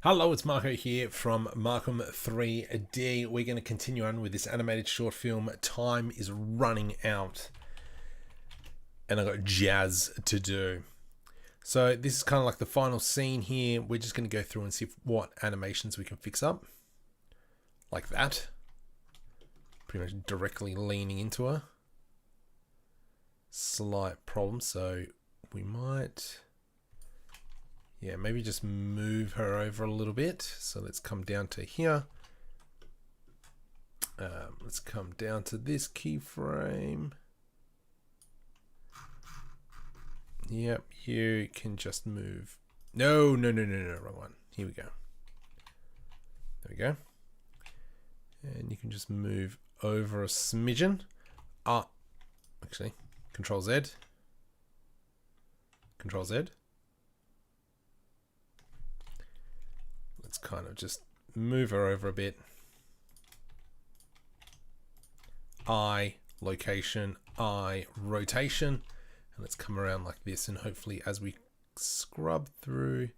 Hello, it's Marco here from Markom3D. We're going to continue on with this animated short film. Time is running out and I've got jazz to do. So this is kind of like the final scene here. We're just going to go through and see what animations we can fix up. Like that. Pretty much directly leaning into her. Slight problem, so we might... yeah, maybe just move her over a little bit. So let's come down to here. Let's come down to this keyframe. Yep, you can just move. No, wrong one. Here we go. There we go. And you can just move over a smidgen. Actually, Control Z. Control Z. Let's kind of just move her over a bit. I, location, I, rotation. And let's come around like this. And hopefully as we scrub through,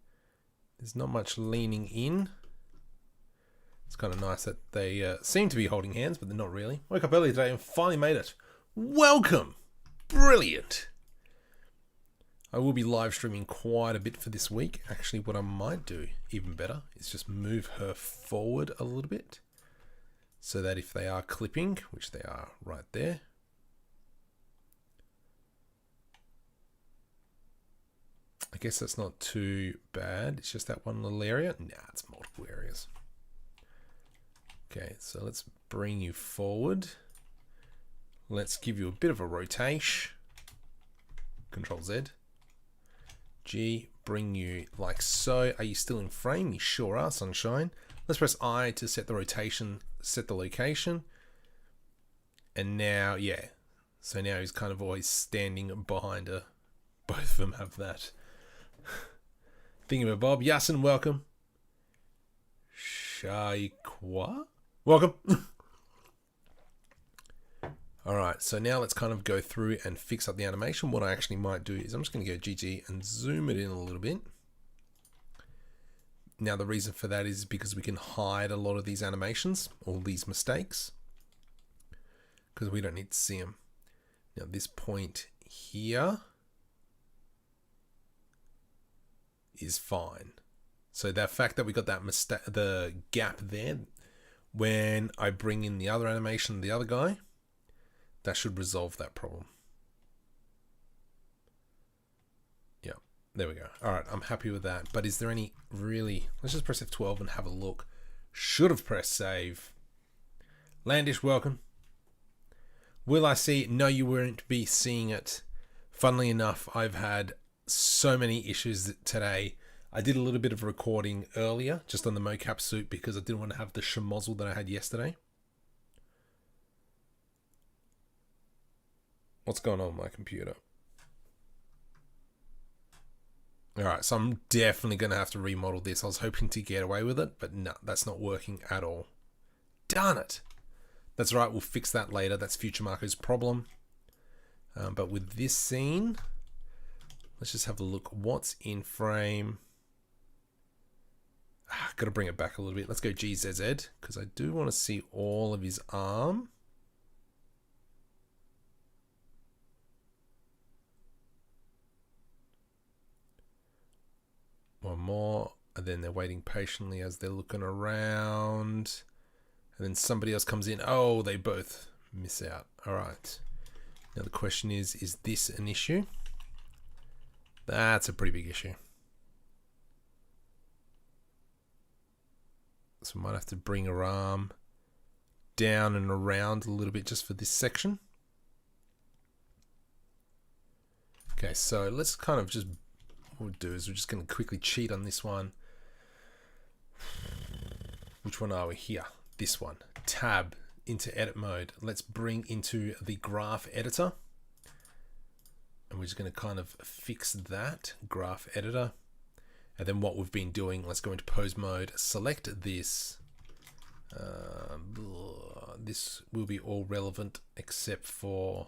there's not much leaning in. It's kind of nice that they seem to be holding hands, but they're not really. Woke up early today and finally made it. Welcome! Brilliant! I will be live streaming quite a bit for this week. Actually, what I might do even better is just move her forward a little bit so that if they are clipping, which they are right there, I guess that's not too bad. It's just that one little area. Nah, it's multiple areas. Okay, so let's bring you forward. Let's give you a bit of a rotation. Control Z. G, bring you like so. Are you still in frame? You sure are, sunshine. Let's press I to set the rotation, set the location. And now, yeah. So now he's kind of always standing behind her. Both of them have that. Thinking about Bob. Yasin, welcome. Shaikwa, welcome. Alright, so now let's kind of go through and fix up the animation. What I actually might do is I'm just going to go GG and zoom it in a little bit. Now the reason for that is because we can hide a lot of these animations, all these mistakes, because we don't need to see them. Now this point here is fine. So the fact that we got that mistake, the gap there, when I bring in the other animation, the other guy, that should resolve that problem. Yeah, there we go. All right, I'm happy with that. But is there any really... let's just press F12 and have a look. Should have pressed save. Landish, welcome. Will I see it? No, you won't be seeing it. Funnily enough, I've had so many issues today. I did a little bit of recording earlier, just on the mocap suit, because I didn't want to have the schmozzle that I had yesterday. What's going on with my computer? Alright, so I'm definitely going to have to remodel this. I was hoping to get away with it, but no, that's not working at all. Darn it! That's right, we'll fix that later. That's Future Marco's problem. But with this scene, let's just have a look. What's in frame? Got to bring it back a little bit. Let's go GZZ, because I do want to see all of his arm. One more, and then they're waiting patiently as they're looking around, and then somebody else comes in. Oh, they both miss out. All right. Now the question is this an issue? That's a pretty big issue. So we might have to bring her arm down and around a little bit just for this section. Okay, so let's kind of just... what we'll do is we're just going to quickly cheat on this one. Which one are we here? This one. Tab into edit mode. Let's bring into the graph editor. And we're just going to kind of fix that graph editor. And then what we've been doing, let's go into pose mode. Select this. This will be all relevant except for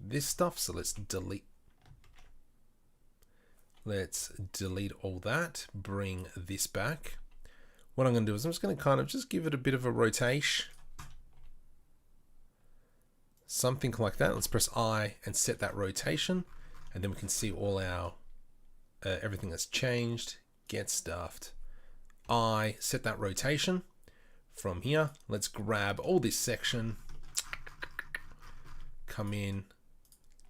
this stuff. So let's delete Let's delete all that, bring this back. What I'm going to do is I'm just going to kind of just give it a bit of a rotation. Something like that. Let's press I and set that rotation, and then we can see all our everything that's changed. Get stuffed. I set that rotation. From here, let's grab all this section, come in,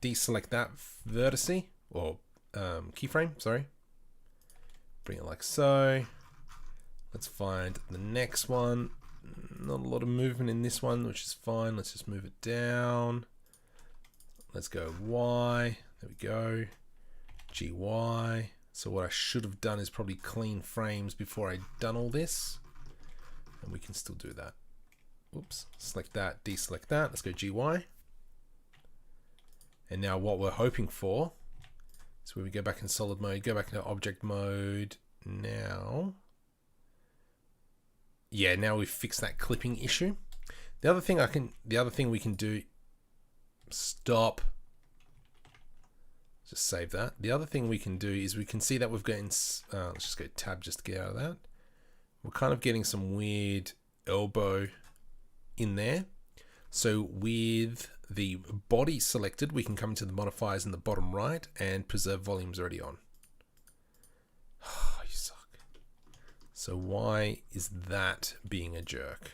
deselect that vertice or keyframe, sorry. Bring it like so. Let's find the next one. Not a lot of movement in this one, which is fine. Let's just move it down. Let's go Y. There we go. GY. So what I should have done is probably clean frames before I'd done all this. And we can still do that. Oops. Select that, deselect that. Let's go GY. And now what we're hoping for is when we go back in solid mode, go back into object mode. Now, yeah, now we've fixed that clipping issue. The other thing we can do, stop. Just save that. The other thing we can do is we can see that we've got, let's just go tab just to get out of that. We're kind of getting some weird elbow in there. So with the body selected, we can come into the modifiers in the bottom right and preserve volumes already on. Oh, you suck. So why is that being a jerk?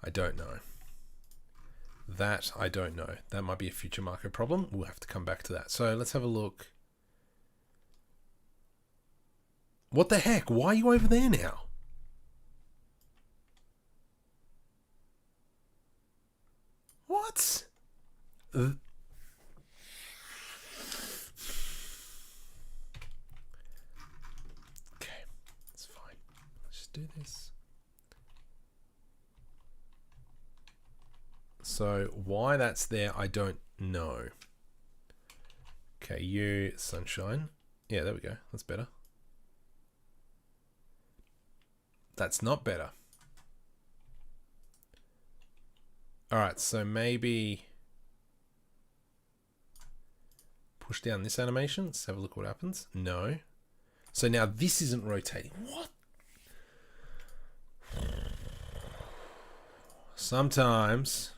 I don't know. That I don't know. That might be a future Marko problem. We'll have to come back to that. So let's have a look. What the heck? Why are you over there now? What? Okay, that's fine. Let's just do this. So why that's there, I don't know. Okay, you, sunshine. Yeah, there we go. That's better. That's not better. All right, so maybe push down this animation. Let's have a look what happens. No. So now this isn't rotating. What? Sometimes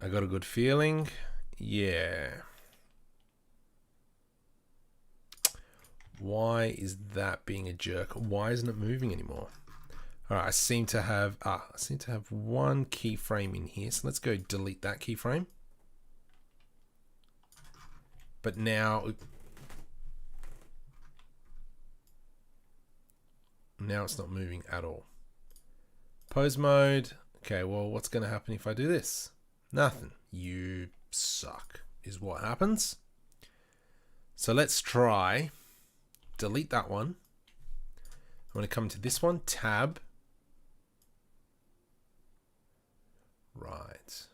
I got a good feeling. Yeah. Why is that being a jerk? Why isn't it moving anymore? All right, I seem to have one keyframe in here. So let's go delete that keyframe. But now it's not moving at all. Pose mode. Okay, well, what's going to happen if I do this? Nothing. You suck is what happens. So let's try. Delete that one. I'm going to come to this one, tab. Right.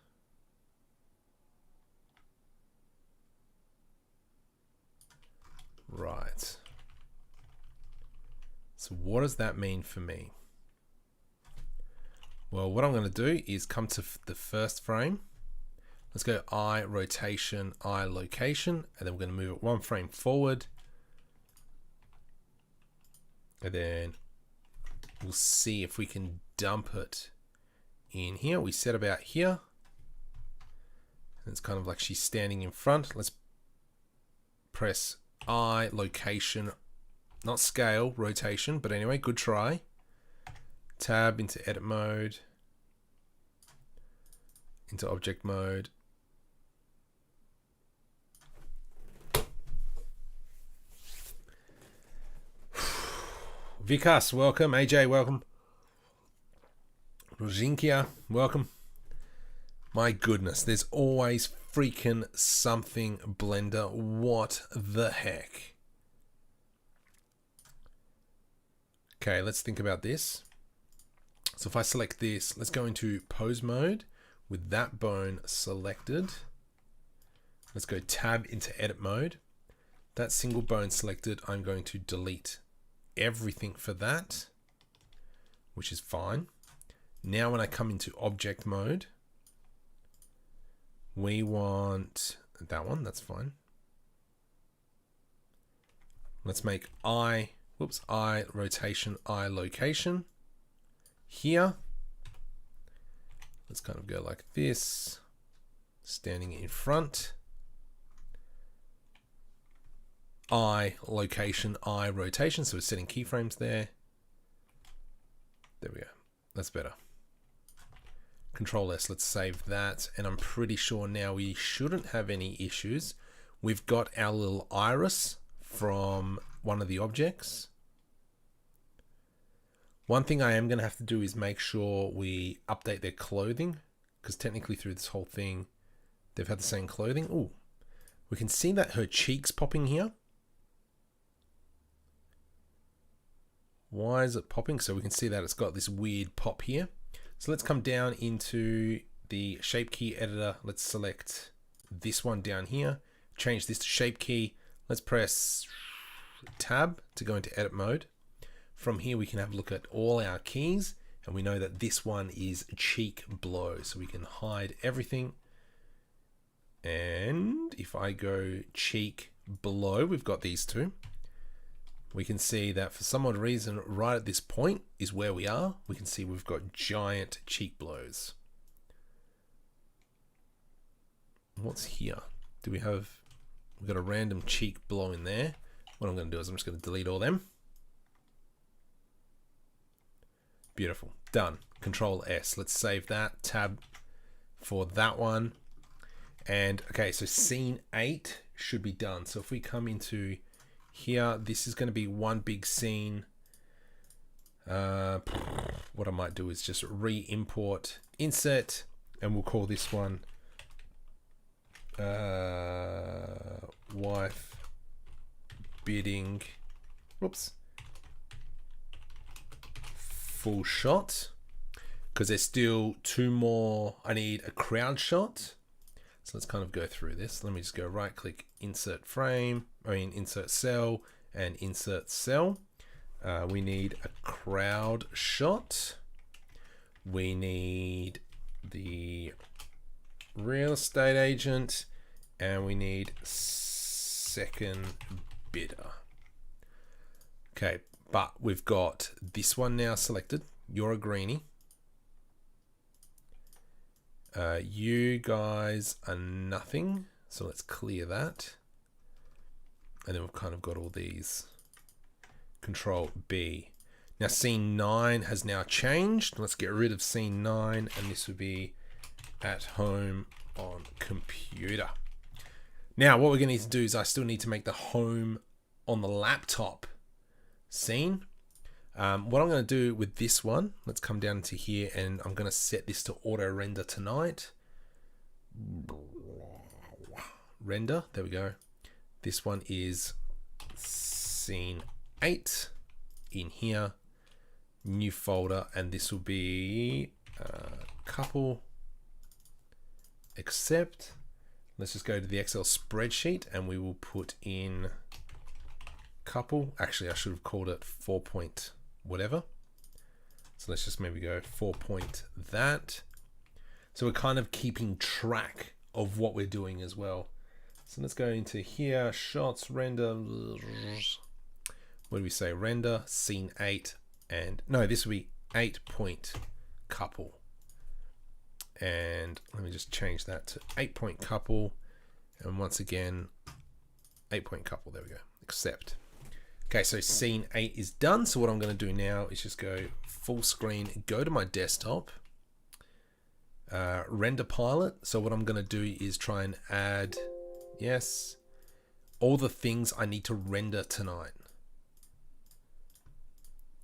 Right. So what does that mean for me? Well, what I'm going to do is come to the first frame. Let's go I rotation, I location, and then we're going to move it one frame forward. And then we'll see if we can dump it in here. We set about here. And it's kind of like she's standing in front. Let's press I, location, not scale, rotation, but anyway, good try. Tab into edit mode, into object mode. Vikas, welcome. AJ, welcome. Rozinkia, welcome. My goodness, there's always freaking something, Blender. What the heck? Okay, let's think about this. So if I select this, let's go into pose mode with that bone selected. Let's go tab into edit mode. That single bone selected, I'm going to delete everything for that, which is fine. Now when I come into object mode, We want that one, that's fine. Let's make eye rotation, eye location here. Let's kind of go like this, standing in front. Eye location, eye rotation. So we're setting keyframes there. There we go. That's better. Control S, let's save that. And I'm pretty sure now we shouldn't have any issues. We've got our little iris from one of the objects. One thing I am going to have to do is make sure we update their clothing, because technically through this whole thing, they've had the same clothing. Oh, we can see that her cheek's popping here. Why is it popping? So we can see that it's got this weird pop here. So let's come down into the shape key editor. Let's select this one down here, change this to shape key. Let's press tab to go into edit mode. From here, we can have a look at all our keys, and we know that this one is cheek blow. So we can hide everything. And if I go cheek blow, we've got these two. We can see that for some odd reason, right at this point is where we are. We can see we've got giant cheek blows. What's here? We've got a random cheek blow in there. What I'm going to do is I'm just going to delete all them. Beautiful. Done. Control S. Let's save that. Tab for that one. And okay, so scene 8 should be done. So if we come into here, this is going to be one big scene. What I might do is just re-import, insert, and we'll call this one wife bidding. Whoops. Full shot, because there's still two more. I need a crowd shot. So let's kind of go through this. Let me just go right click, insert frame, insert cell, and insert cell. We need a crowd shot. We need the real estate agent, and we need second bidder. Okay, but we've got this one now selected. You're a greenie. You guys are nothing. So let's clear that. And then we've kind of got all these. Control B. Now scene 9 has now changed. Let's get rid of scene 9, and this would be at home on computer. Now what we're going to need to do is I still need to make the home on the laptop scene. What I'm going to do with this one, let's come down to here, and I'm going to set this to auto render tonight. Render, there we go. This one is scene 8 in here, new folder, and this will be couple accept. Let's just go to the Excel spreadsheet, and we will put in couple. Actually, I should have called it 4 point whatever. So let's just maybe go 4 point that. So we're kind of keeping track of what we're doing as well. So let's go into here, shots, render. What do we say? Render, scene 8, and no, this will be 8 point couple. And let me just change that to 8 point couple. And once again, 8 point couple. There we go. Accept. Okay, so scene 8 is done. So what I'm going to do now is just go full screen, go to my desktop, render pilot. So what I'm going to do is try and add, yes, all the things I need to render tonight.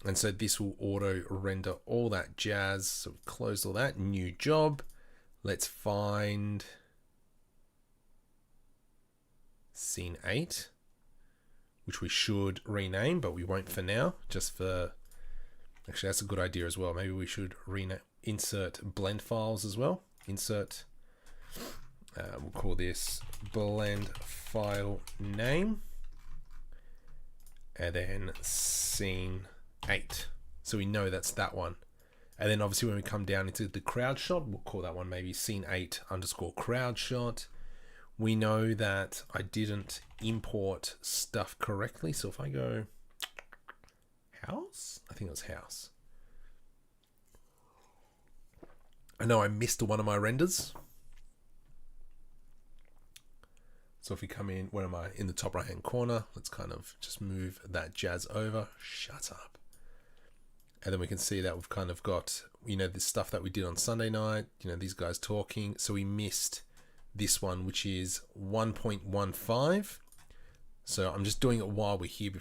And so this will auto render all that jazz. So we close all that, new job. Let's find scene 8, which we should rename, but we won't for now, just for, actually that's a good idea as well. Maybe we should rename, insert blend files as well. Insert, we'll call this blend file name, and then scene 8. So we know that's that one. And then obviously when we come down into the crowd shot, we'll call that one maybe scene 8 underscore crowd shot. We know that I didn't import stuff correctly. So if I go house, I think it was house. I know I missed one of my renders. So if we come in, where am I? In the top right hand corner, let's kind of just move that jazz over. Shut up. And then we can see that we've kind of got, you know, this stuff that we did on Sunday night, you know, these guys talking. So we missed this one, which is 1.15. So I'm just doing it while we're here.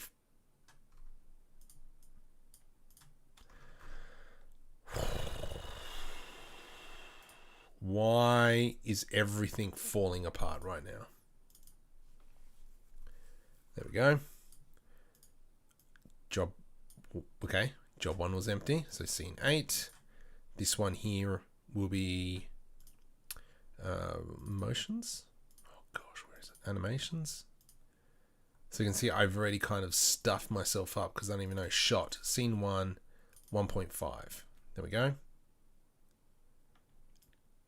Why is everything falling apart right now? There we go. Job, okay. Job 1 was empty, so scene 8. This one here will be motions. Oh gosh, where is it? Animations. So you can see I've already kind of stuffed myself up because I don't even know. Shot, scene 1, 1.5. There we go.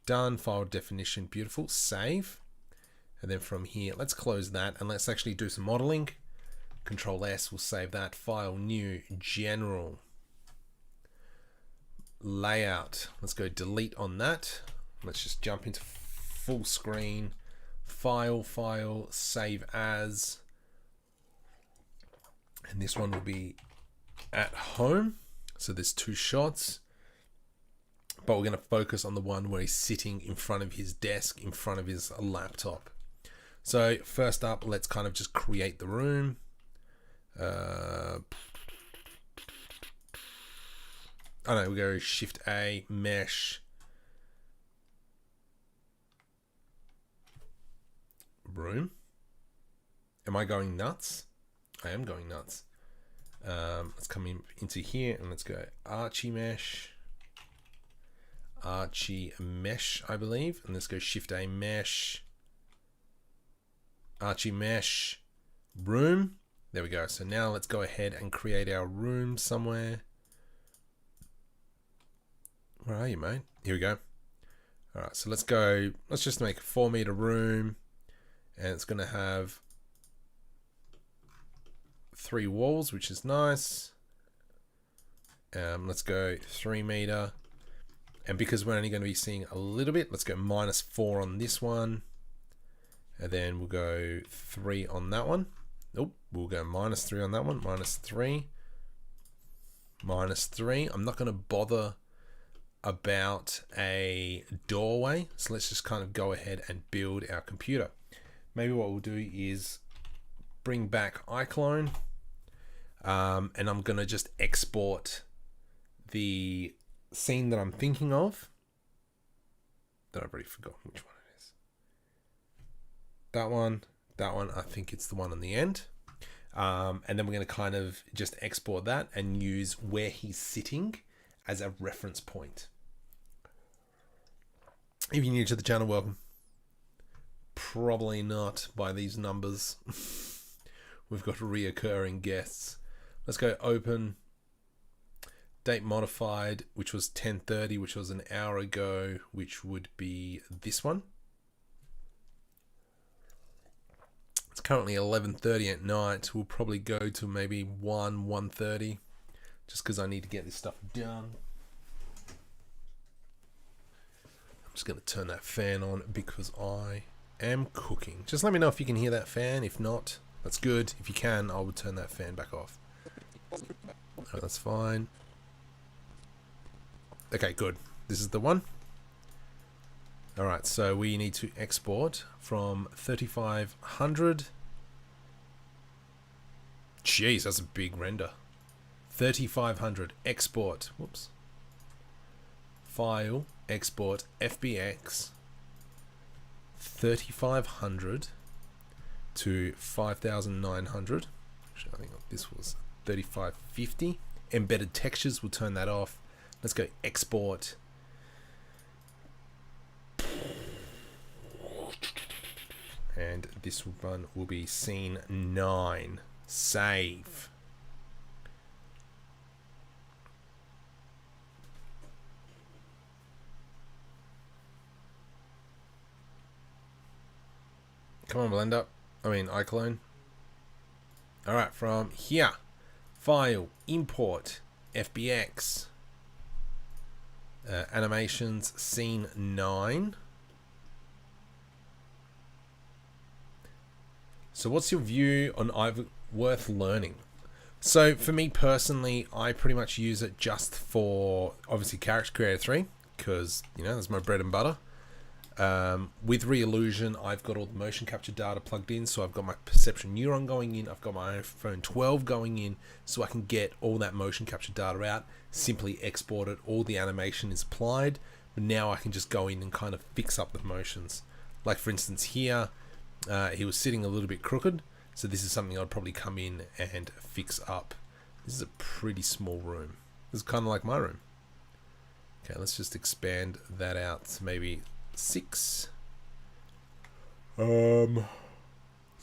Done, file definition, beautiful, save. And then from here, let's close that and let's actually do some modeling. Control S will save that. File, new, general. Layout. Let's go delete on that. Let's just jump into full screen. File, save as. And this one will be at home. So there's 2 shots. But we're going to focus on the one where he's sitting in front of his desk, in front of his laptop. So first up, let's kind of just create the room. I don't know, we'll go Shift A, Mesh, room. Am I going nuts? I am going nuts. Let's come into here and let's go Archie Mesh, I believe. And let's go Shift A, Mesh, Archie Mesh, room. There we go. So now let's go ahead and create our room somewhere. Where are you, mate? Here we go. All right, so let's go. Let's just make a 4-meter room, and it's going to have 3 walls, which is nice. Let's go 3 meter, and because we're only going to be seeing a little bit, let's go -4 on this one, and then we'll go 3 on that one. Nope, we'll go -3 on that one. -3, -3. I'm not going to bother about a doorway, so let's just kind of go ahead and build our computer. Maybe what we'll do is bring back iClone, and I'm going to just export the scene that I'm thinking of, that I've already forgotten which one it is. That one, I think it's the one on the end. And then we're going to kind of just export that and use where he's sitting as a reference point. If you're new to the channel, welcome. Probably not by these numbers. We've got reoccurring guests. Let's go open. Date modified, which was 10:30, which was an hour ago, which would be this one. It's currently 11:30 at night. We'll probably go to maybe 1:30, just because I need to get this stuff done. I'm just going to turn that fan on because I am cooking. Just let me know if you can hear that fan. If not, that's good. If you can, I will turn that fan back off. Oh, that's fine. Okay, good. This is the one. All right, so we need to export from 3500. Jeez, that's a big render. 3500 export. Whoops. File, export, FBX. 3500 to 5900. I think this was 3550. Embedded textures, we'll turn that off. Let's go export. And this one will be scene 9. Save. Come on, Blender. I mean, iClone. Alright, from here. File, import, FBX. Animations, scene 9. So what's your view on either worth learning? So for me personally, I pretty much use it just for, obviously, Character Creator 3, because, you know, that's my bread and butter. With Reallusion, I've got all the motion capture data plugged in, so I've got my perception neuron going in, I've got my iPhone 12 going in, so I can get all that motion capture data out, simply export it, all the animation is applied, but now I can just go in and kind of fix up the motions. Like for instance here, he was sitting a little bit crooked, so this is something I'd probably come in and fix up. This is a pretty small room. This is kind of like my room. Okay, let's just expand that out to maybe 6. So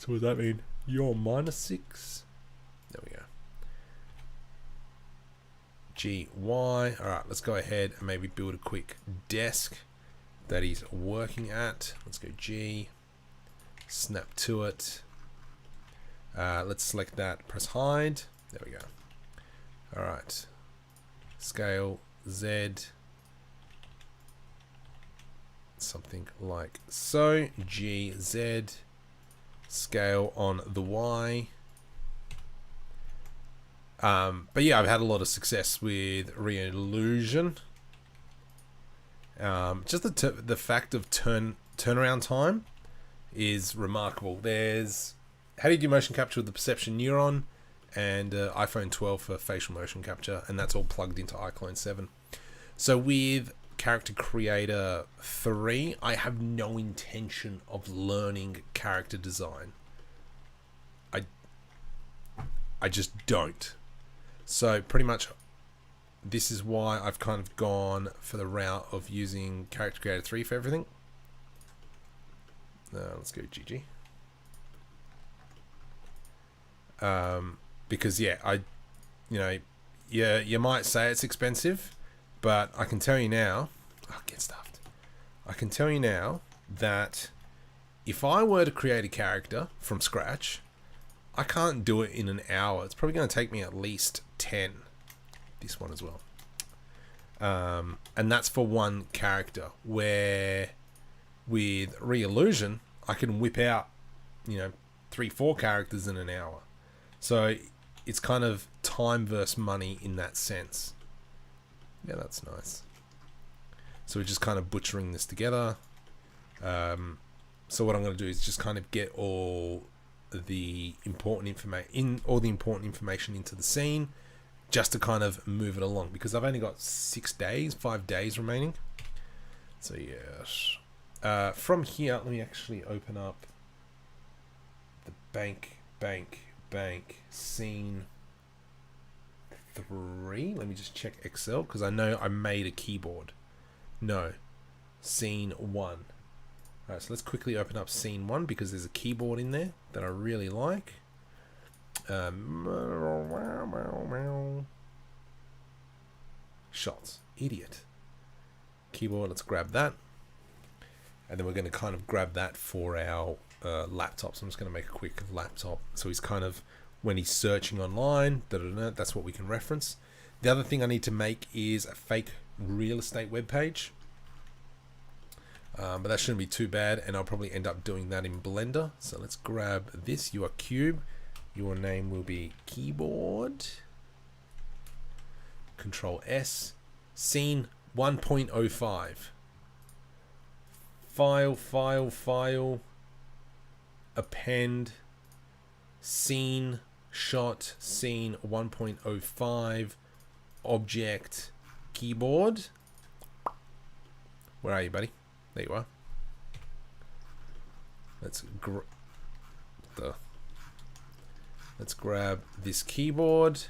what does that mean? You're -6. There we go. GY. Alright, let's go ahead and maybe build a quick desk that he's working at. Let's go G. Snap to it. Let's select that. Press hide. There we go. Alright. Scale Z. Something like so. GZ. Scale on the Y. But yeah, I've had a lot of success with Reallusion. Just the fact of turnaround time is remarkable. There's how do you do motion capture with the perception neuron and iPhone 12 for facial motion capture, and that's all plugged into iClone 7. So with Character Creator 3, I have no intention of learning character design. I just don't. So pretty much this is why I've kind of gone for the route of using Character Creator 3 for everything. Let's go GG. Because yeah, you might say it's expensive, but I can tell you now, get stuffed. I can tell you now that if I were to create a character from scratch, I can't do it in an hour. It's probably going to take me at least 10. This one as well. And that's for one character, where with Reallusion, I can whip out, 3-4 characters in an hour. So it's kind of time versus money in that sense. Yeah, that's nice. So we're just kind of butchering this together. So what I'm going to do is just kind of get all the important information into the scene, just to kind of move it along, because I've only got 5 days remaining. So yes. From here, let me actually open up the bank scene 3. Let me just check Excel, because I know I made a keyboard. No, scene 1. Alright, so let's quickly open up scene 1, because there's a keyboard in there that I really like. Shots. Idiot. Keyboard, let's grab that. And then we're going to kind of grab that for our laptop. So I'm just going to make a quick laptop. So he's kind of, when he's searching online, that's what we can reference. The other thing I need to make is a fake real estate web page. But that shouldn't be too bad, and I'll probably end up doing that in Blender. So let's grab this. You are cube. Your name will be keyboard. Control S. Scene 1.05. File. Append. Scene. Shot. Scene 1.05. Object. Keyboard. Where are you, buddy? There you are. Let's grab this keyboard.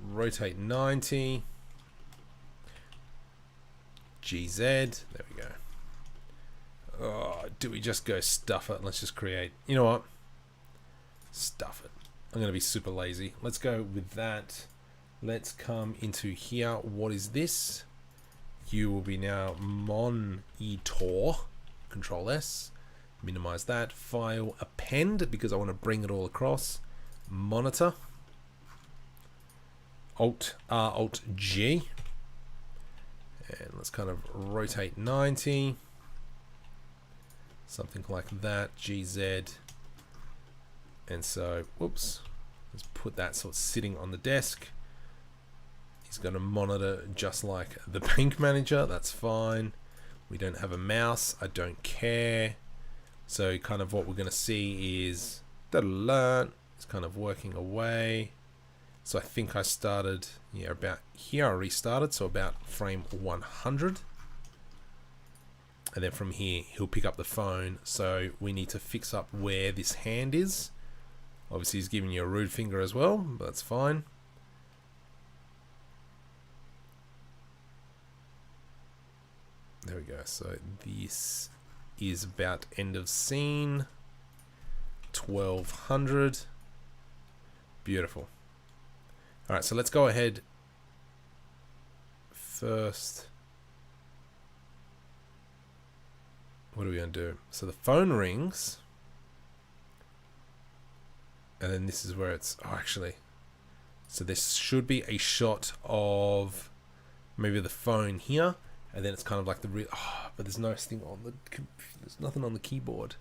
Rotate 90. GZ. There we go. Oh, do we just go stuff it? Let's just create. You know what? Stuff it. I'm going to be super lazy. Let's go with that. Let's come into here. What is this? You will be now monitor. Control S, minimize that, File, Append, because I want to bring it all across, Monitor, Alt R, Alt G, and let's kind of rotate 90, something like that, GZ, and so, whoops, let's put that sort of sitting on the desk. He's going to monitor just like the Paint Manager, that's fine. We don't have a mouse, I don't care. So kind of what we're going to see is, it's kind of working away. So I think I started, yeah, about here, I restarted, so about frame 100. And then from here, he'll pick up the phone. So we need to fix up where this hand is. Obviously, he's giving you a rude finger as well, but that's fine. There we go. So this is about end of scene. 1200. Beautiful. All right, so let's go ahead first. What are we going to do? So the phone rings. And then this is where it's, oh, actually. So this should be a shot of maybe the phone here. And then it's kind of like the real, but there's no thing on the, there's nothing on the keyboard.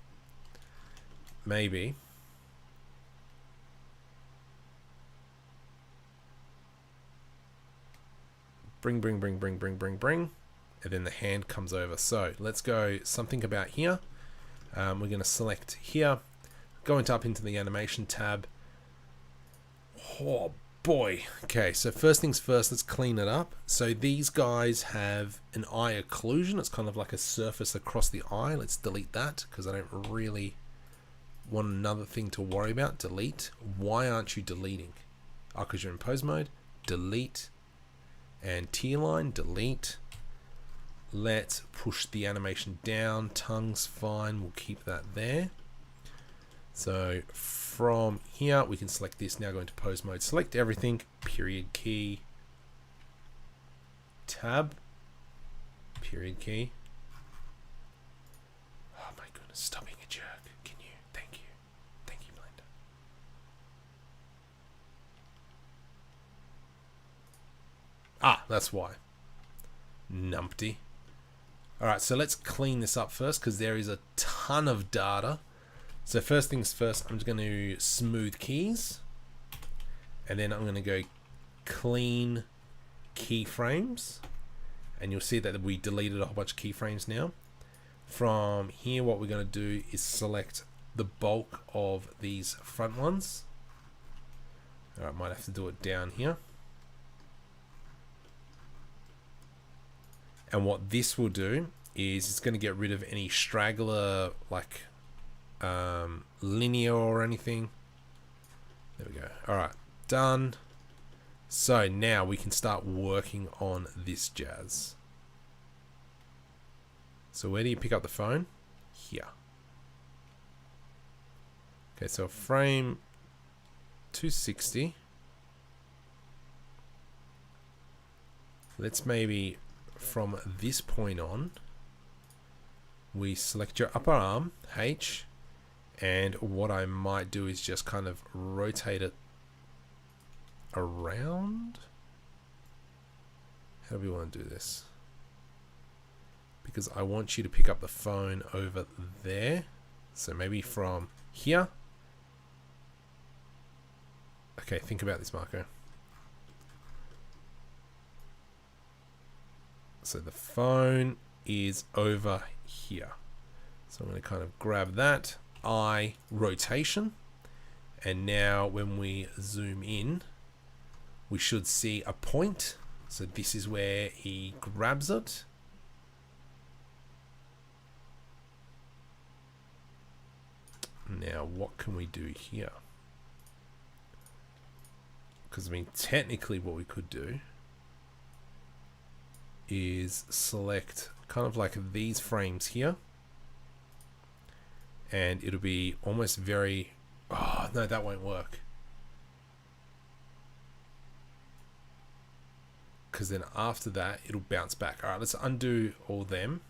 Maybe. Bring. And then the hand comes over. So let's go something about here. We're going to select here. Go up into the animation tab. Oh boy. Okay, so first things first, let's clean it up. So these guys have an eye occlusion. It's kind of like a surface across the eye. Let's delete that because I don't really want another thing to worry about. Delete. Why aren't you deleting? Oh, because you're in pose mode. Delete. And T-line, delete. Let's push the animation down. Tongue's fine. We'll keep that there. So from here, we can select this. Now go into pose mode. Select everything. Period key. Tab. Period key. Oh my goodness. Stop being a jerk. Can you? Thank you. Thank you, Blender. Ah, that's why. Numpty. Alright, so let's clean this up first because there is a ton of data. So first things first, I'm just going to smooth keys. And then I'm going to go clean keyframes. And you'll see that we deleted a whole bunch of keyframes now. From here, what we're going to do is select the bulk of these front ones. Alright, might have to do it down here. And what this will do is it's going to get rid of any straggler, like linear or anything. There we go. All right, done. So now we can start working on this jazz. So where do you pick up the phone? Here. Okay, so frame 260. Let's maybe from this point on, we select your upper arm, H, and what I might do is just kind of rotate it around. How do we want to do this? Because I want you to pick up the phone over there. So maybe from here. Okay, think about this, Marco. So the phone is over here. So I'm going to kind of grab that eye rotation. And now when we zoom in, we should see a point. So this is where he grabs it. Now what can we do here? Because I mean, technically what we could do is select kind of like these frames here, and it'll be almost very, oh no, that won't work, because then after that it'll bounce back. All right, let's undo all them.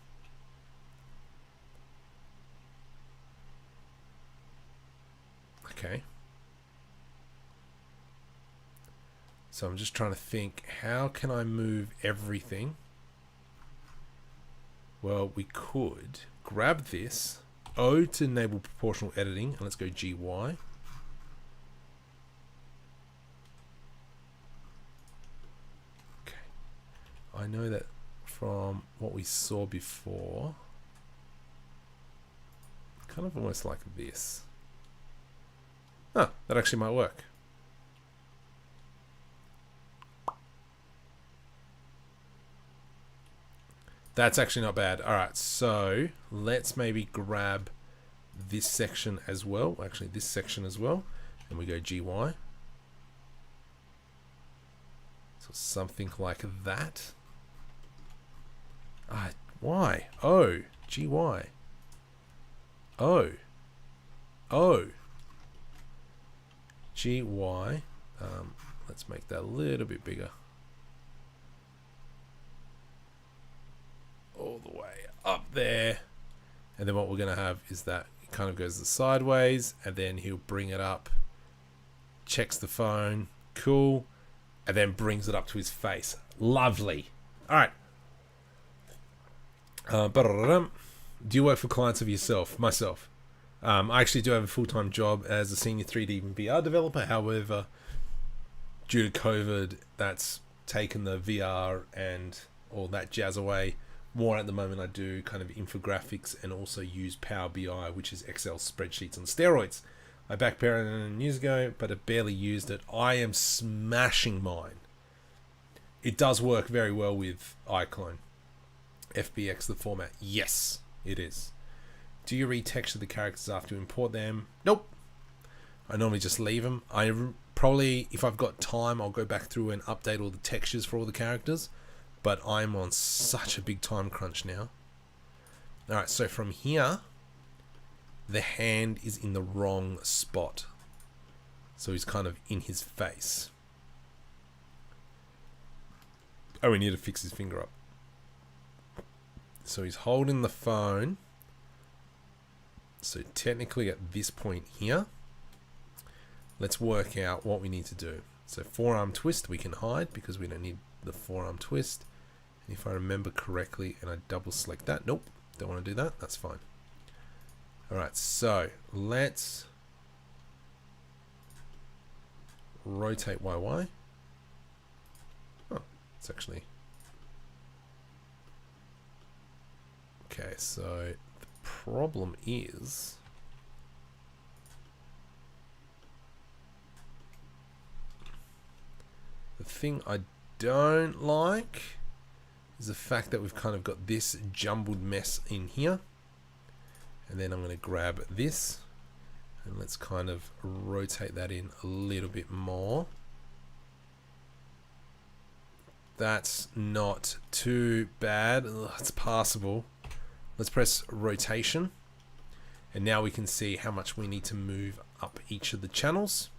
So I'm just trying to think, how can I move everything? Well, we could grab this, O to enable proportional editing, and let's go GY. Okay. I know that from what we saw before, kind of almost like this. Oh, that actually might work. That's actually not bad. All right, so let's maybe grab this section as well. Actually, this section as well. And we go GY. So something like that. Why? Oh, GY. Oh. Oh. GY. Let's make that a little bit bigger. All the way up there. And then what we're going to have is that it kind of goes sideways, and then he'll bring it up, checks the phone, cool, and then brings it up to his face. Lovely. All right. Do you work for clients of yourself? Myself. I actually do have a full-time job as a senior 3D VR developer. However, due to COVID, that's taken the VR and all that jazz away. More at the moment, I do kind of infographics and also use Power BI, which is Excel spreadsheets on steroids. I backpaired years ago, but I barely used it. I am smashing mine. It does work very well with iClone. FBX, the format. Yes, it is. Do you retexture the characters after you import them? Nope. I normally just leave them. I probably, if I've got time, I'll go back through and update all the textures for all the characters. But I'm on such a big time crunch now. Alright, so from here, the hand is in the wrong spot. So he's kind of in his face. Oh, we need to fix his finger up. So he's holding the phone. So technically at this point here, let's work out what we need to do. So forearm twist we can hide because we don't need the forearm twist. And if I remember correctly and I double select that, nope, don't want to do that, that's fine. Alright, so let's rotate YY. Oh, it's actually... Okay, so the problem is... The thing I don't like is the fact that we've kind of got this jumbled mess in here. And then I'm going to grab this and let's kind of rotate that in a little bit more. That's not too bad. Ugh, it's passable. Let's press rotation. And now we can see how much we need to move up each of the channels.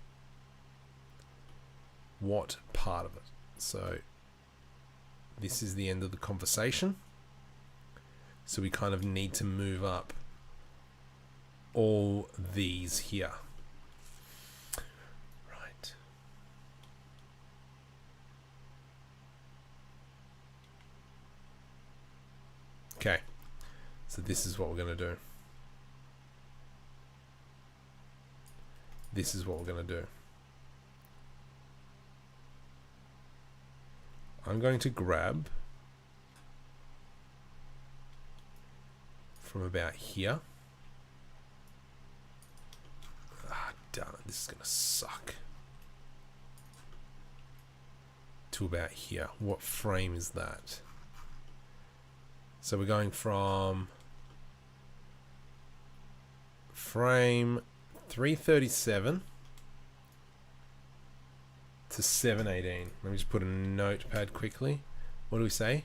What part of it? So this is the end of the conversation. So we kind of need to move up all these here. Right. Okay. So this is what we're going to do. This is what we're going to do. I'm going to grab from about here. Ah, darn it, this is going to suck. To about here. What frame is that? So we're going from frame 337 to 718. Let me just put a notepad quickly. What do we say?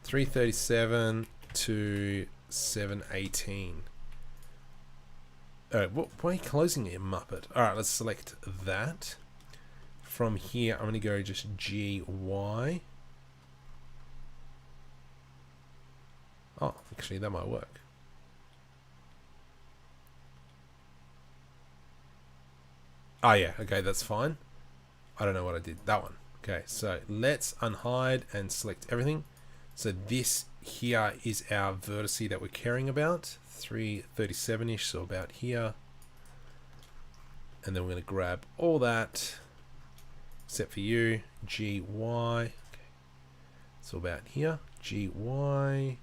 337 to 718. Why are you closing it, Muppet? Alright, let's select that. From here, I'm going to go just GY. Oh, actually, that might work. Oh, yeah. Okay, that's fine. I don't know what I did. That one. Okay, so let's unhide and select everything. So this here is our vertice that we're caring about, 337-ish, so about here. And then we're going to grab all that, except for you, GY. Okay. So about here, GY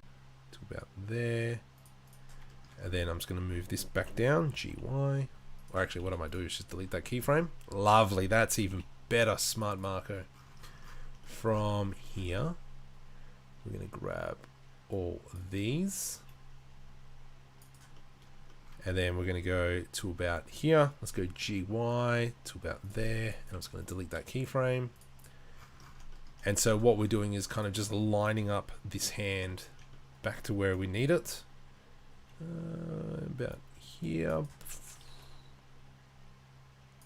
to about there. And then I'm just going to move this back down, GY. Or actually, what I might do is just delete that keyframe. Lovely, that's even better, smart Marco. From here, we're going to grab all these. And then we're going to go to about here. Let's go GY to about there. And I'm just going to delete that keyframe. And so what we're doing is kind of just lining up this hand back to where we need it. About here.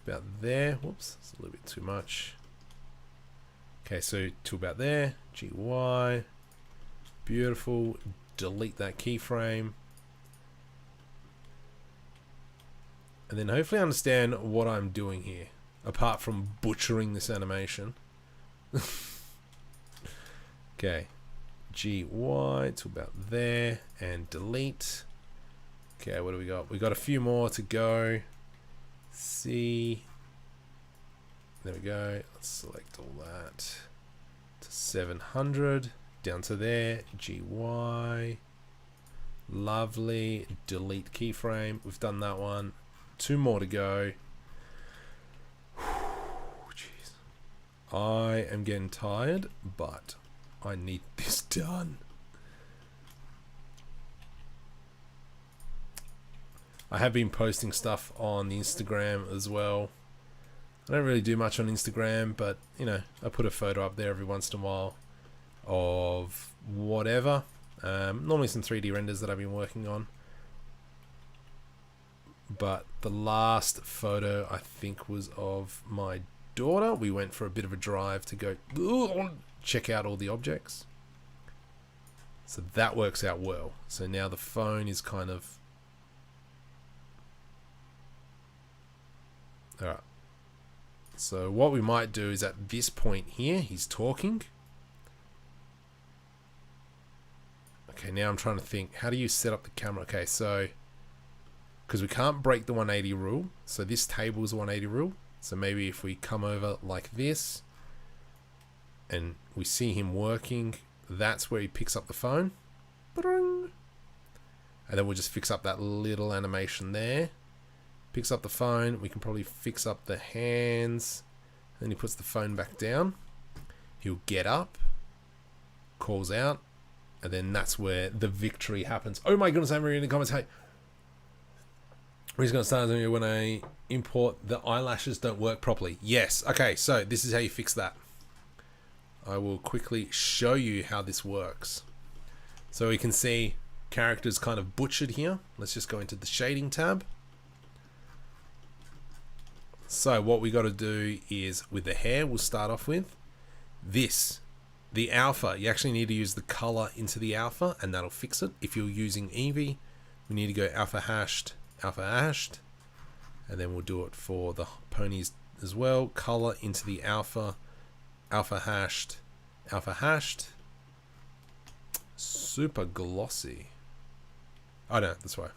About there. Whoops, it's a little bit too much. Okay, so to about there. GY. Beautiful. Delete that keyframe. And then hopefully understand what I'm doing here, apart from butchering this animation. Okay, GY to about there, and delete. Okay, what do we got? We got a few more to go. C. There we go. Let's select all that to 700, down to there. GY. Lovely. Delete keyframe. We've done that one. 2 more to go. Jeez. I am getting tired, but I need this done. I have been posting stuff on the Instagram as well. I don't really do much on Instagram, but you know, I put a photo up there every once in a while of whatever. Normally some 3D renders that I've been working on. But the last photo I think was of my daughter. We went for a bit of a drive to go check out all the objects. So that works out well. So now the phone is kind of... Alright. So what we might do is at this point here, he's talking. Okay, now I'm trying to think, how do you set up the camera? Okay, so... because we can't break the 180 rule, so this table is 180 rule. So maybe if we come over like this and we see him working, that's where he picks up the phone. And then we'll just fix up that little animation there. Picks up the phone. We can probably fix up the hands. Then he puts the phone back down. He'll get up, calls out, and then that's where the victory happens. Oh my goodness, I'm reading the comments. Hey, we're just going to start doing it when I import the eyelashes don't work properly. Yes. Okay, so this is how you fix that. I will quickly show you how this works. So we can see characters kind of butchered here. Let's just go into the shading tab. So what we got to do is with the hair, we'll start off with this. The alpha, you actually need to use the color into the alpha and that'll fix it. If you're using EEVEE, we need to go alpha hashed, and then we'll do it for the ponies as well. Color into the alpha, alpha hashed, super glossy. Oh no, that's why.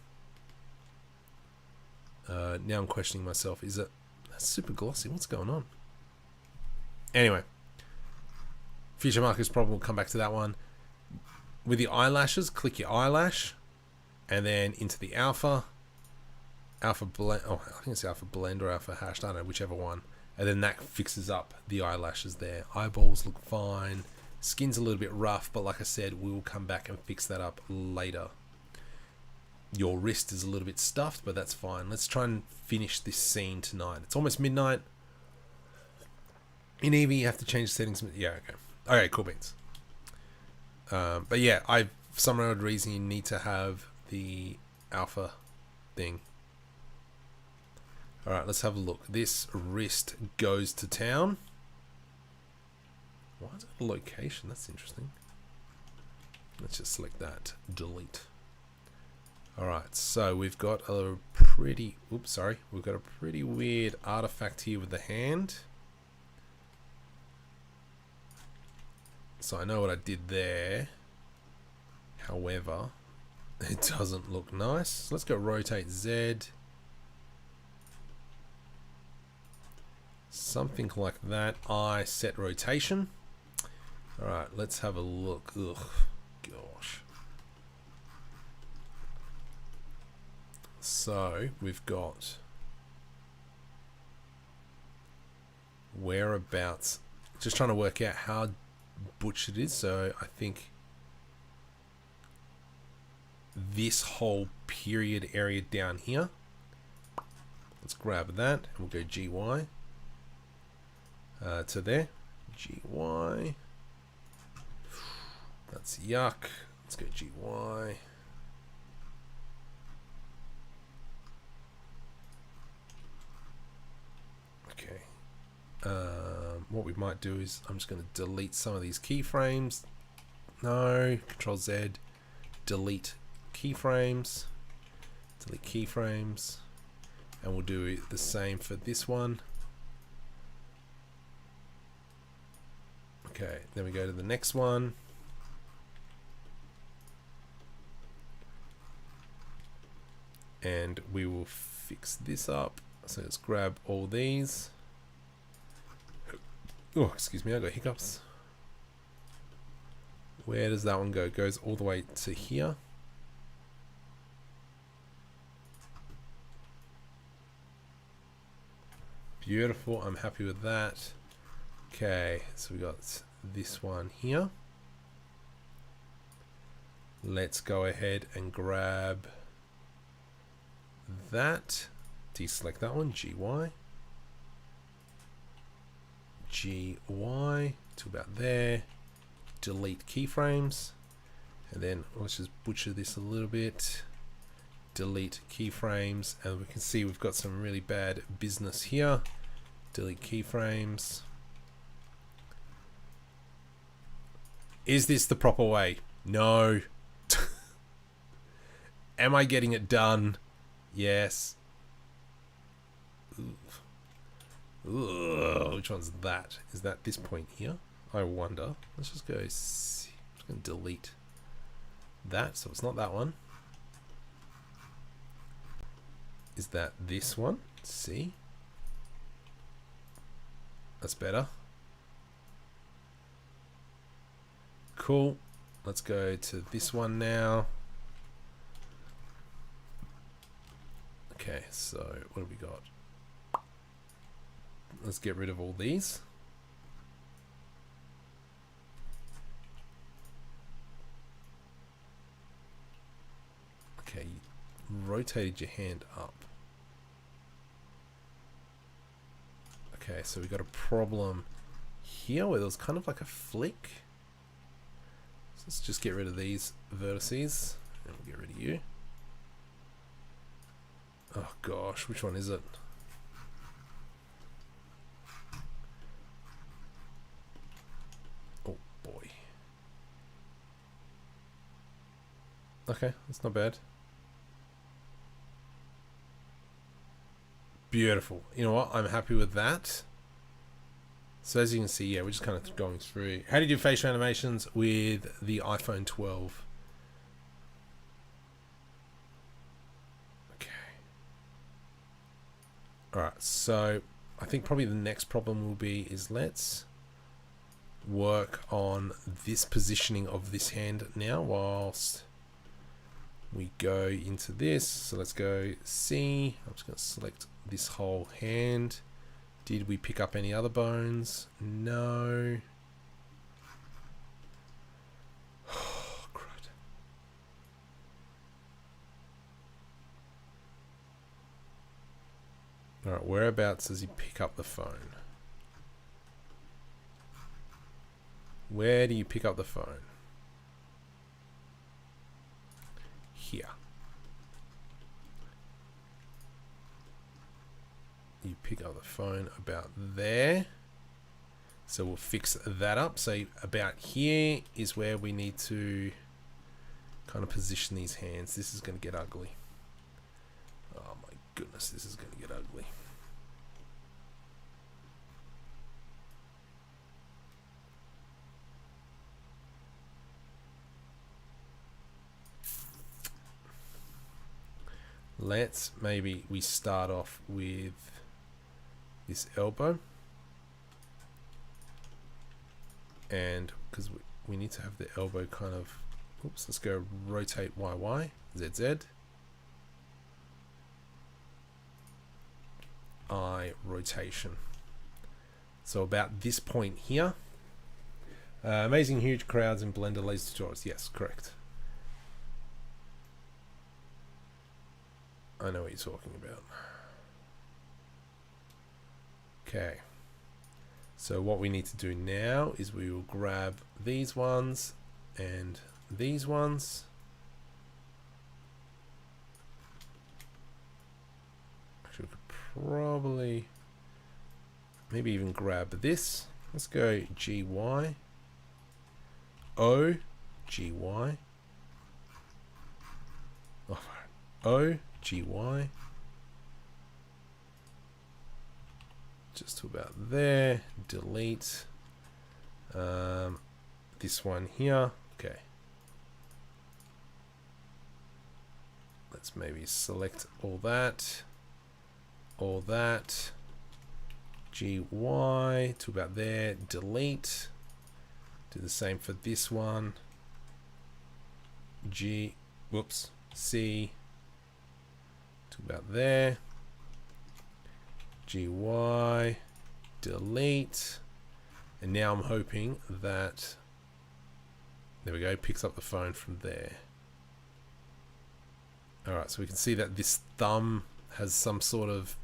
Now I'm questioning myself. Is it that's super glossy? What's going on? Anyway, future markers problem. We'll come back to that one. With the eyelashes, click your eyelash, and then into the alpha blend. Oh, I think it's alpha blend or alpha hashed. I don't know, whichever one. And then that fixes up the eyelashes there. Eyeballs look fine. Skin's a little bit rough, but like I said, we will come back and fix that up later. Your wrist is a little bit stuffed, but that's fine. Let's try and finish this scene tonight. It's almost midnight. In EEVEE, you have to change settings. Yeah, okay. Okay, cool beans. But yeah, for some odd reason, you need to have the alpha thing. Alright, let's have a look. This wrist goes to town. Why is it a location? That's interesting. Let's just select that. Delete. Alright, so we've got a pretty... Oops, sorry. We've got a pretty weird artifact here with the hand. So I know what I did there. However, it doesn't look nice. So let's go rotate Z. Something like that. I set rotation. Alright, let's have a look. Ugh, gosh. So we've got whereabouts. Just trying to work out how butchered it is. So I think this whole period area down here. Let's grab that and we'll go GY to there. GY. That's yuck. Let's go GY. Okay. What we might do is I'm just going to delete some of these keyframes. No. Control Z. Delete keyframes. Delete keyframes. And we'll do the same for this one. Okay. Then we go to the next one. And we will fix this up. So let's grab all these. Oh, excuse me, I got hiccups. Where does that one go? It goes all the way to here. Beautiful, I'm happy with that. Okay, so we got this one here. Let's go ahead and grab that. Deselect that one, GY. GY to about there. Delete keyframes. And then let's just butcher this a little bit. Delete keyframes. And we can see we've got some really bad business here. Delete keyframes. Is this the proper way? No. Am I getting it done? Yes. Ugh, which one's that? Is that this point here? I wonder. Let's just go see. I'm just going to delete that, so it's not that one. Is that this one? See? That's better. Cool. Let's go to this one now. Okay, so what have we got? Let's get rid of all these. Okay, you rotated your hand up. Okay, so we got a problem here where there was kind of like a flick. So let's just get rid of these vertices and we'll get rid of you. Oh gosh, which one is it? Oh boy. Okay, that's not bad. Beautiful. You know what? I'm happy with that. So as you can see, yeah, we're just kind of going through. How do you do facial animations with the iPhone 12? Okay. Alright, so I think probably the next problem will be is let's work on this positioning of this hand now whilst we go into this. So let's go C. I'm just going to select this whole hand. Did we pick up any other bones? No. Oh, crud. Alright, whereabouts does he pick up the phone? Where do you pick up the phone? Here. You pick up the phone about there. So we'll fix that up. So about here is where we need to kind of position these hands. This is going to get ugly. Oh my goodness, this is going to get ugly. let's maybe we start off with this elbow, and because we need to have the elbow kind of, oops, let's go rotate YY, ZZ, I rotation. So about this point here. Amazing huge crowds in Blender laser tutorials. Yes, correct. I know what you're talking about. Okay. So what we need to do now is we will grab these ones and these ones. Actually, we could probably maybe even grab this. Let's go GY. O, GY. Oh, O, GY. Just to about there. Delete. This one here. Okay. Let's maybe select all that. All that. GY to about there. Delete. Do the same for this one. Whoops. C to about there. GY, delete. And now I'm hoping that, there we go, picks up the phone from there. Alright, so we can see that this thumb has some sort of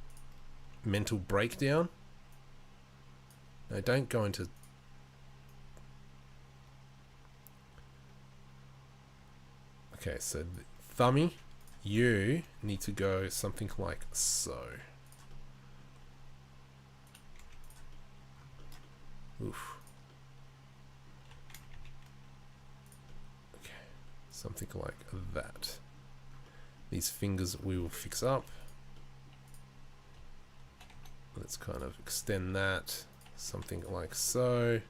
mental breakdown. No, don't go into... Okay, so thummy, you need to go something like so. Oof. Okay, something like that. These fingers we will fix up. Let's kind of extend that, something like so.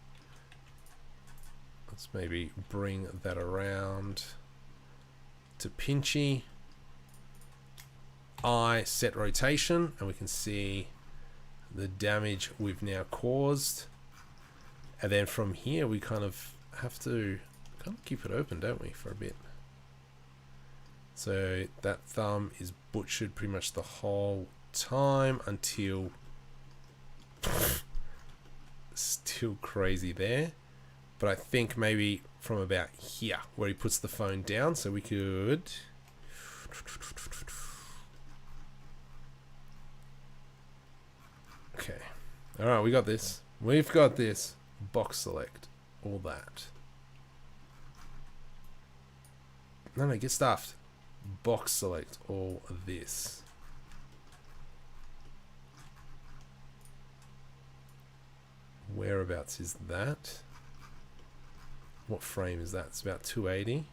Let's maybe bring that around to pinchy. I set rotation, and we can see the damage we've now caused. And then from here we kind of have to kind of keep it open, don't we, for a bit. So that thumb is butchered pretty much the whole time until still crazy there. But I think maybe from about here where he puts the phone down, so we could okay. Alright, we got this. We've got this. Box select. All that. No, get stuffed. Box select all of this. Whereabouts is that? What frame is that? It's about 280. And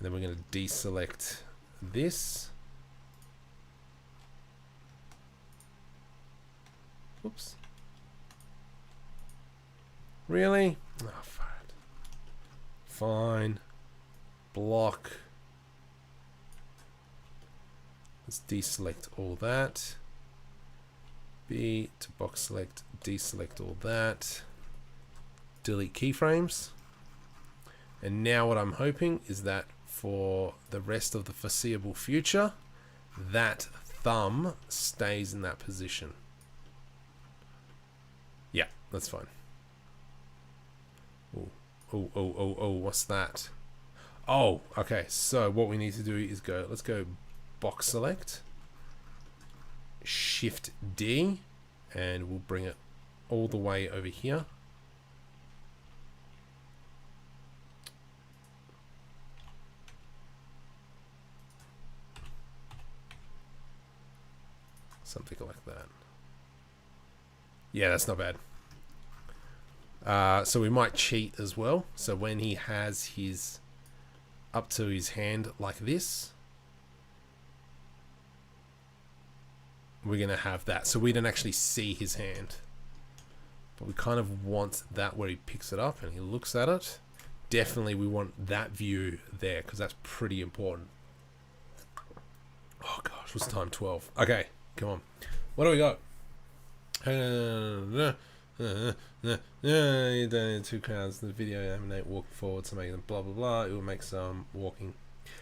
then we're going to deselect this. Whoops. Really? Oh, fine. Block. Let's deselect all that. B to box select, deselect all that. Delete keyframes. And now what I'm hoping is that for the rest of the foreseeable future, that thumb stays in that position. Yeah, that's fine. Oh, what's that? Oh, okay, so what we need to do is let's go box select, Shift D, and we'll bring it all the way over here. Something like that. Yeah, that's not bad. So we might cheat as well. So when he has his up to his hand like this, we're going to have that. So we don't actually see his hand. But we kind of want that where he picks it up and he looks at it. Definitely we want that view there because that's pretty important. Oh gosh, what's the time? 12. Okay, come on. What do we got? Two crowds. The video animate walk forward, so make them blah blah blah. It will make some walking.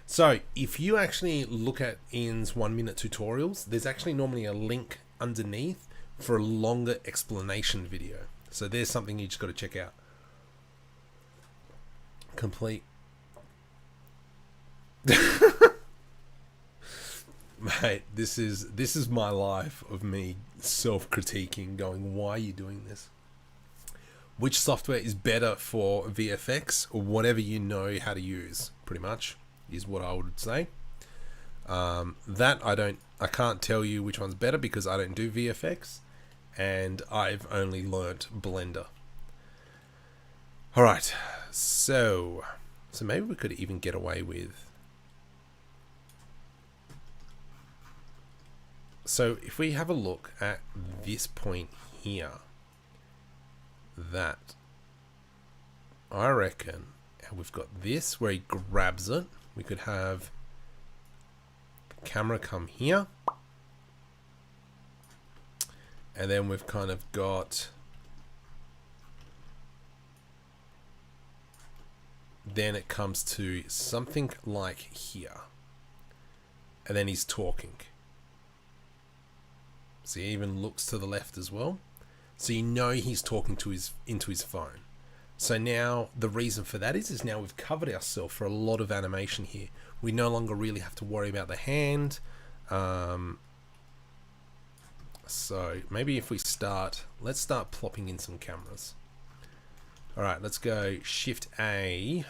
So if you actually look at Ian's 1-minute tutorials, there's actually normally a link underneath for a longer explanation video. So there's something you just got to check out. Complete. Mate, this is my life of me self-critiquing, going, why are you doing this? Which software is better for VFX, or whatever you know how to use, pretty much, is what I would say. That I can't tell you which one's better because I don't do VFX, and I've only learnt Blender. All right, so maybe we could even get away with. So if we have a look at this point here, that I reckon we've got this where he grabs it. We could have the camera come here, and then we've kind of got, then it comes to something like here, and then he's talking. So he even looks to the left as well. So you know he's talking to into his phone. So now the reason for that is now we've covered ourselves for a lot of animation here. We no longer really have to worry about the hand. So maybe if we let's start plopping in some cameras. All right, let's go Shift A.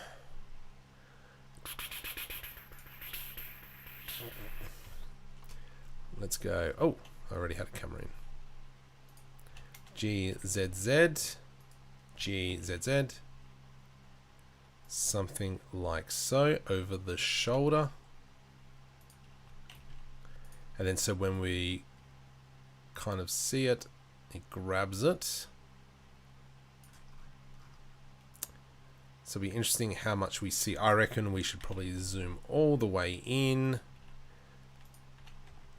Let's go, oh, I already had a camera in. GZZ, GZZ, something like so, over the shoulder. And then so when we kind of see it, it grabs it. So it'll be interesting how much we see. I reckon we should probably zoom all the way in.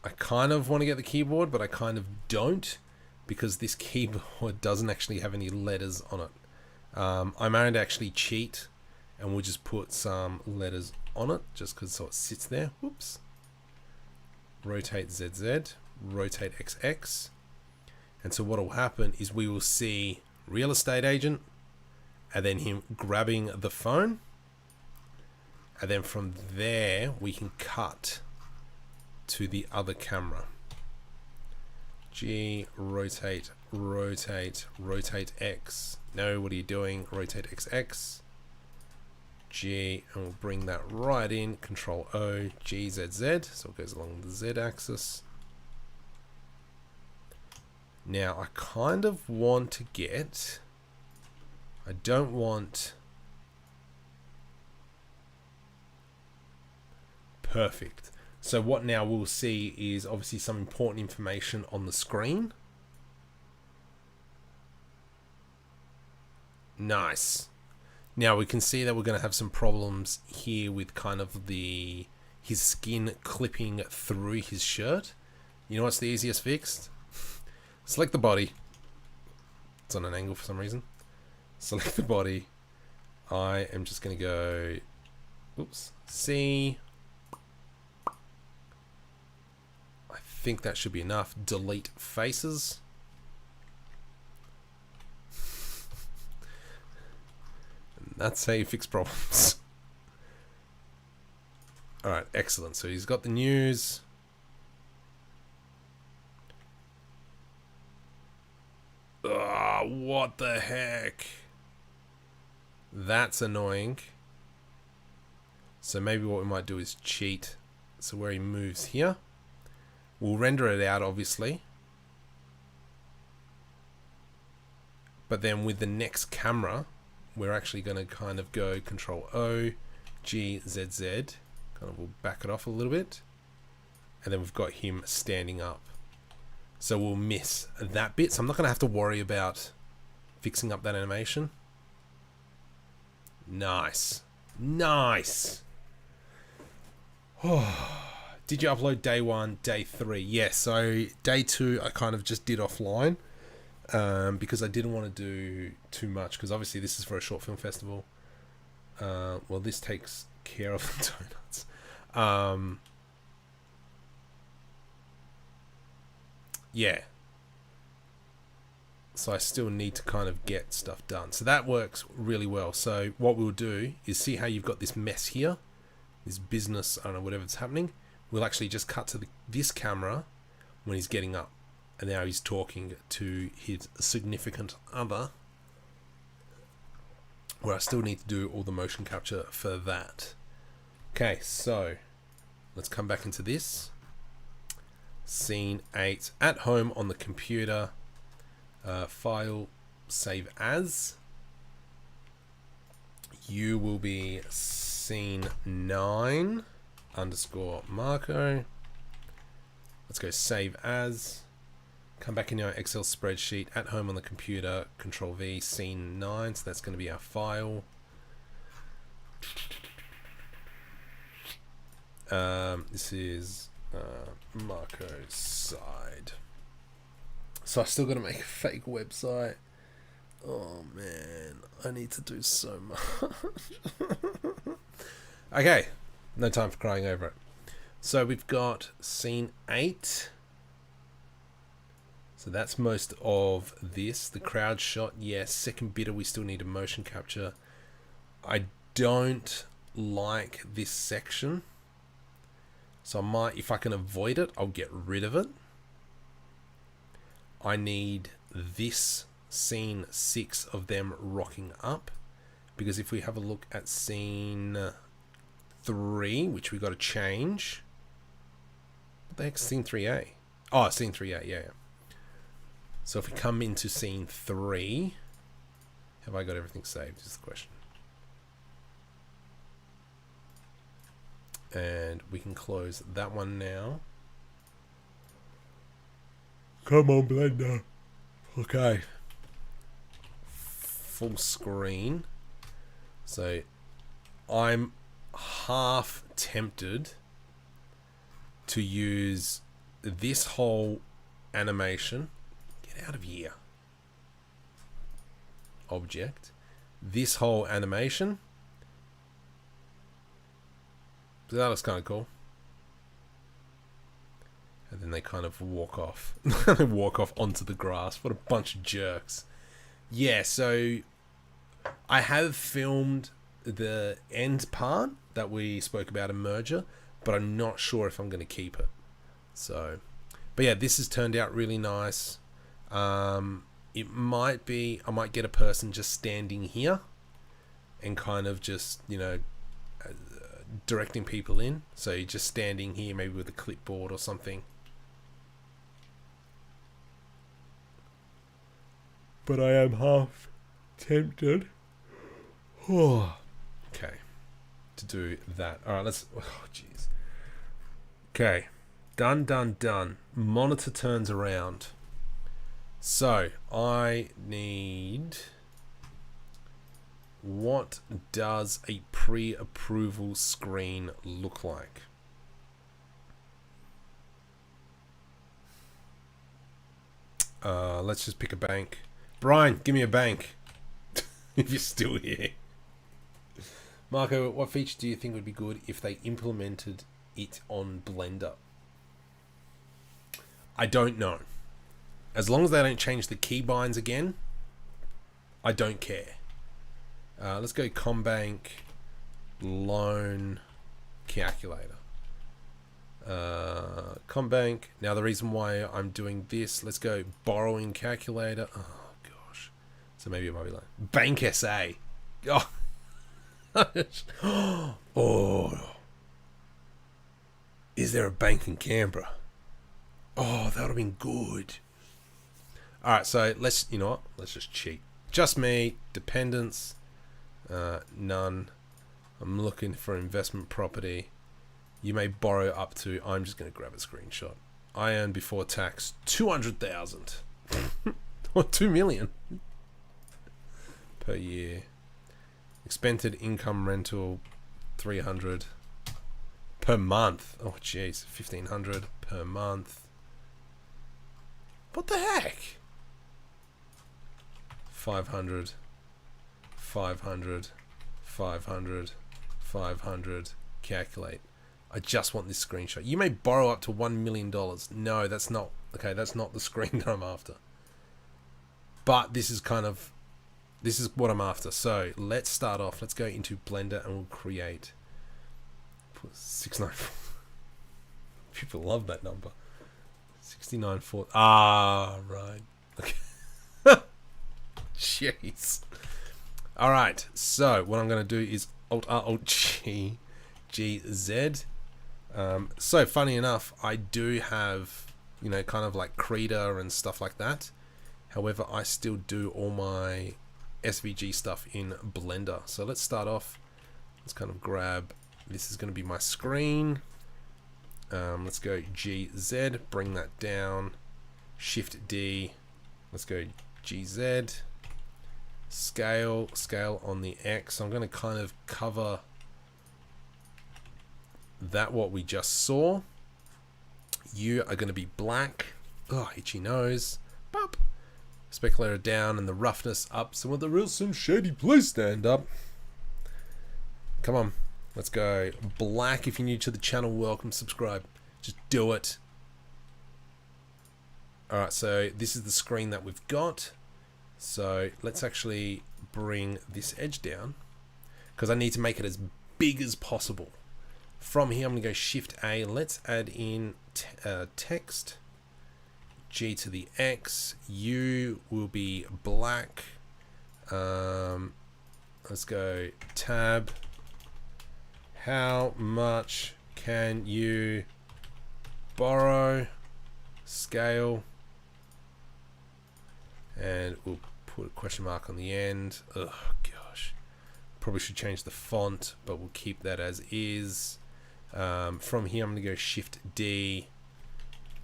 I kind of want to get the keyboard, but I kind of don't, because this keyboard doesn't actually have any letters on it. I might actually cheat and we'll just put some letters on it just because so it sits there. Whoops. Rotate ZZ, rotate XX. And so what will happen is we will see real estate agent and then him grabbing the phone. And then from there we can cut to the other camera. G, rotate, rotate, rotate X. No, what are you doing? Rotate XX. G, and we'll bring that right in. Control O, G, Z, Z. So it goes along the Z axis. Now I kind of want to get, I don't want, perfect. So what now we'll see is obviously some important information on the screen. Nice. Now we can see that we're going to have some problems here with kind of his skin clipping through his shirt. You know what's the easiest fix? Select the body. It's on an angle for some reason. Select the body. I am just going to go, oops, C. I think that should be enough. Delete faces. And that's how you fix problems. Alright, excellent. So he's got the news. Ah, what the heck? That's annoying. So maybe what we might do is cheat. So where he moves here, we'll render it out obviously. But then with the next camera, we're actually going to kind of go Control O, G, Z, Z. Kind of we'll back it off a little bit. And then we've got him standing up. So we'll miss that bit. So I'm not going to have to worry about fixing up that animation. Nice. Nice. Oh, Did you upload day 1, day 3? Yes. So day 2, I kind of just did offline because I didn't want to do too much because obviously this is for a short film festival. Well, this takes care of the donuts. Yeah. So I still need to kind of get stuff done. So that works really well. So what we'll do is see how you've got this mess here, this business, I don't know, whatever's happening. We'll actually just cut to this camera when he's getting up. And now he's talking to his significant other, where I still need to do all the motion capture for that. Okay, so let's come back into this. Scene 8, at home on the computer. File, save as. You will be scene 9 _ Marco. Let's go save as. Come back in our Excel spreadsheet, at home on the computer, Control V, scene 9. So that's going to be our file. This is Marco's side. So I still got to make a fake website. Oh man, I need to do so much. Okay, no time for crying over it. So we've got scene 8. So that's most of this. The crowd shot, yes. Second bidder, we still need a motion capture. I don't like this section. So I might, if I can avoid it, I'll get rid of it. I need this scene 6 of them rocking up. Because if we have a look at scene 3, which we got to change. What the heck's scene 3A? Oh, scene 3A, yeah. So if we come into scene 3, have I got everything saved is the question. And we can close that one now. Come on, Blender. Okay. Full screen. So I'm half tempted to use this whole animation. Get out of here. Object. This whole animation. So that looks kind of cool. And then they kind of walk off. They walk off onto the grass. What a bunch of jerks. Yeah, so I have filmed the end part that we spoke about in Merger, but I'm not sure if I'm going to keep it. So, but yeah, this has turned out really nice. It might be, I might get a person just standing here and kind of just, you know, directing people in. So you're just standing here maybe with a clipboard or something. But I am half tempted. Oh, okay. To do that. Alright, let's, oh jeez. Okay. Done. Monitor turns around. So I need, what does a pre-approval screen look like? Let's just pick a bank. Brian, give me a bank. If you're still here. Marco, what feature do you think would be good if they implemented it on Blender? I don't know. As long as they don't change the keybinds again, I don't care. Let's go Combank loan calculator. Combank. Now the reason why I'm doing this, let's go borrowing calculator. Oh gosh. So maybe it might be like Bank SA. Oh. Oh. Is there a bank in Canberra? Oh, that would have been good. Alright, so let's, you know what? Let's just cheat. Just me, dependents, none. I'm looking for investment property. You may borrow up to, I'm just going to grab a screenshot. I earned before tax 200,000 or 2 million per year. Expended income rental 300. per month. Oh jeez, 1,500 per month. What the heck? 500, 500, 500, 500. Calculate. I just want this screenshot. You may borrow up to $1 million. No, that's not. Okay, that's not the screen that I'm after. But this is kind of, this is what I'm after. So let's start off. Let's go into Blender and we'll create 694. People love that number. 69.4. Ah, right. Okay. Jeez. All right. So what I'm going to do is Alt R Alt G G Z. So funny enough, I do have, you know, kind of like Krita and stuff like that. However, I still do all my SVG stuff in Blender. So let's start off. Let's kind of grab, this is going to be my screen. Let's go GZ, bring that down. Shift D, let's go GZ. Scale on the X. I'm going to kind of cover that what we just saw. You are going to be black. Oh, itchy nose. Bop. Speculator down and the roughness up. So with the real some shady, please stand up. Come on. Let's go black. If you're new to the channel, welcome, subscribe. Just do it. Alright, so this is the screen that we've got. So let's actually bring this edge down because I need to make it as big as possible. From here, I'm going to go Shift A. Let's add in text. G to the X. U will be black. Let's go Tab. How much can you borrow? Scale. And we'll put a question mark on the end. Oh gosh. Probably should change the font, but we'll keep that as is. From here, I'm going to go Shift D.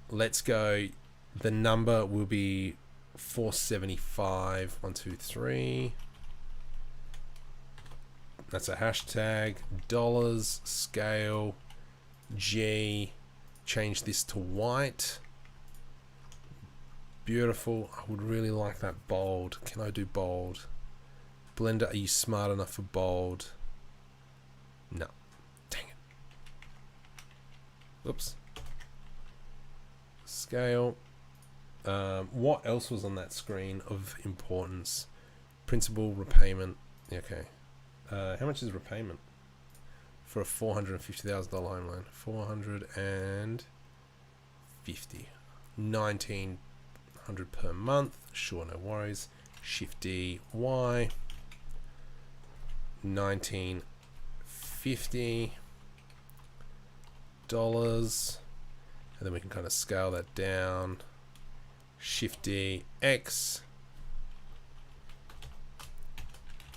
Let's go. The number will be 475. 1, 2, 3. That's a hashtag. Dollars. Scale. G. Change this to white. Beautiful. I would really like that bold. Can I do bold? Blender, are you smart enough for bold? No. Dang it. Oops. Scale. What else was on that screen of importance? Principal, repayment. Okay. How much is repayment for a $450,000 home loan? 450. 1,900 per month. Sure, no worries. Shift D, Y. 1,950 dollars, and then we can kind of scale that down. Shift D, X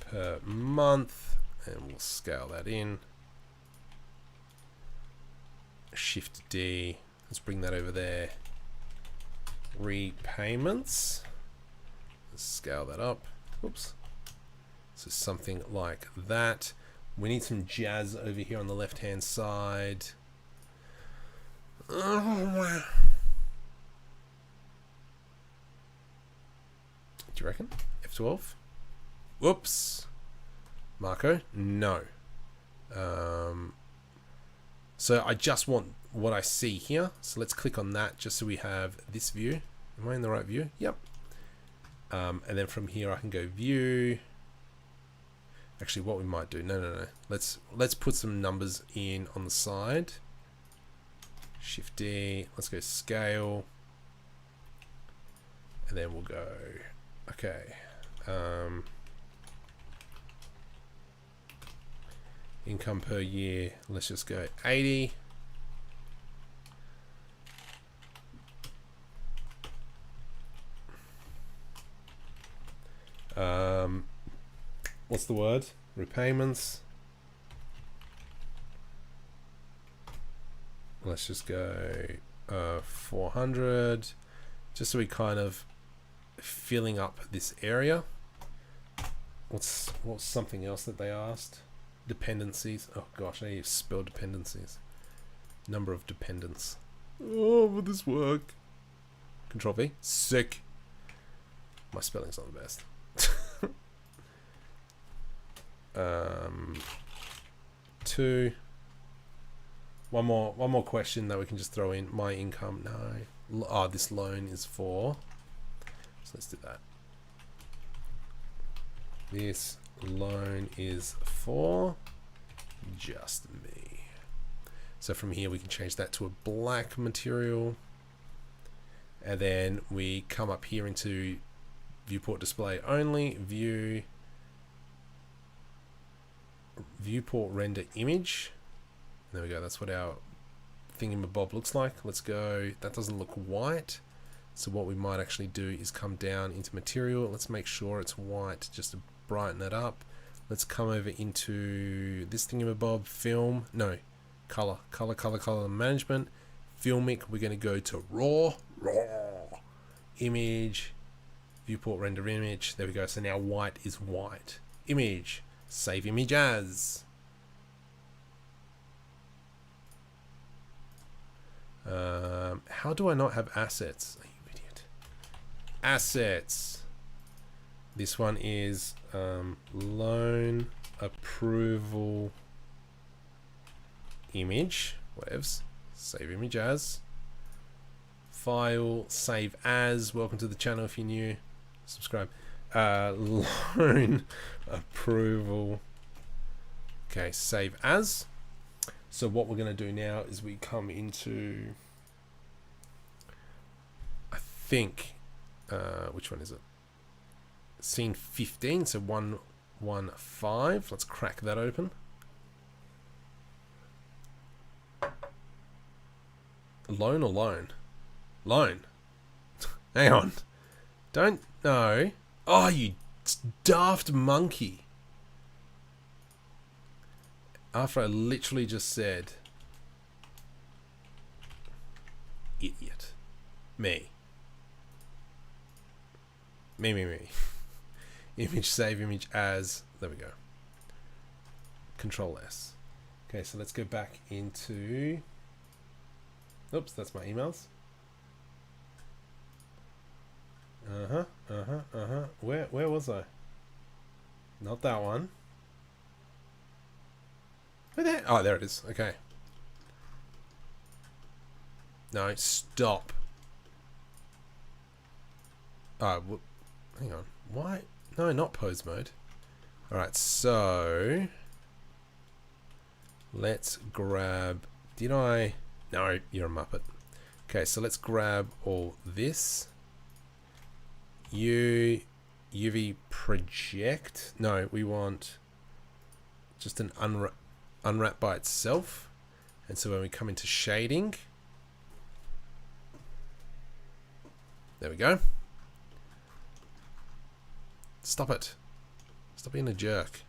per month, and we'll scale that in. Shift D, let's bring that over there. Repayments, let's scale that up. Oops. So something like that. We need some jazz over here on the left hand side. Oh. Do you reckon? F12? Whoops. Marco? No. So I just want what I see here. So let's click on that just so we have this view. Am I in the right view? Yep. And then from here I can go view. Actually, what we might do, no. Let's put some numbers in on the side. Shift D. Let's go scale, and then we'll go. Okay. Income per year. Let's just go 80. What's the word? Repayments. Let's just go 400, just so we kind of filling up this area. What's something else that they asked? Dependencies. Oh gosh, I need to spell dependencies. Number of dependents. Oh, will this work? Control V. Sick. My spelling's not the best. Two. One more question that we can just throw in. My income. No. Oh, this loan is for. So let's do that. This loan is for just me. So from here we can change that to a black material. And then we come up here into viewport display only, view, viewport render image. There we go, that's what our thingamabob looks like. Let's go, that doesn't look white. So what we might actually do is come down into material. Let's make sure it's white just to brighten it up. Let's come over into this thingamabob, film, no, color management. Filmic, we're going to go to raw, image, viewport render image. There we go. So now white is white. Image, save image as. How do I not have assets? Oh, you idiot. Assets. This one is loan approval image. Whatevs. Save image as. File, save as. Welcome to the channel if you're new. Subscribe. Loan approval. Okay, save as. So what we're going to do now is we come into, I think, which one is it? Scene 15, so 115. Let's crack that open. Loan or loan? Loan. Hang on. Don't know. Oh, you daft monkey. After I literally just said idiot. Me. Image save image as. There we go. Control S. Okay, so let's go back into. Oops, that's my emails. Where was I? Not that one. Where there? Oh, there it is. Okay. No, stop. Oh, hang on. Why? No, not pose mode. Alright, so let's grab. Did I? No, you're a muppet. Okay, so let's grab all this. UV project. No, we want just an unwrap by itself. And so when we come into shading, there we go. Stop it. Stop being a jerk.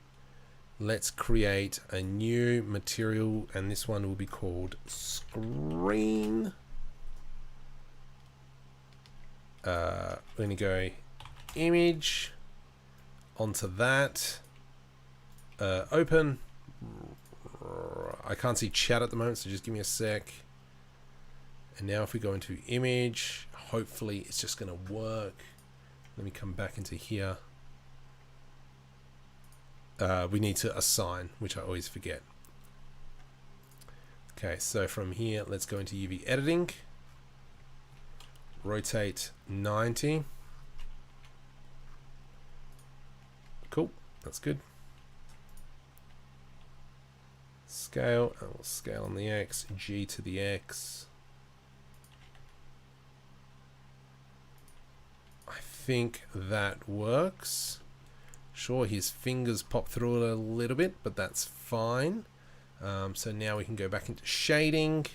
Let's create a new material, and this one will be called screen. We're going to go image onto that. Open. I can't see chat at the moment, so just give me a sec. And now if we go into image, hopefully it's just going to work. Let me come back into here. We need to assign, which I always forget. Okay, so from here, let's go into UV editing. Rotate 90. Cool, that's good. Scale, and we'll scale on the X, G to the X. I think that works. Sure, his fingers pop through it a little bit, but that's fine. So now we can go back into shading,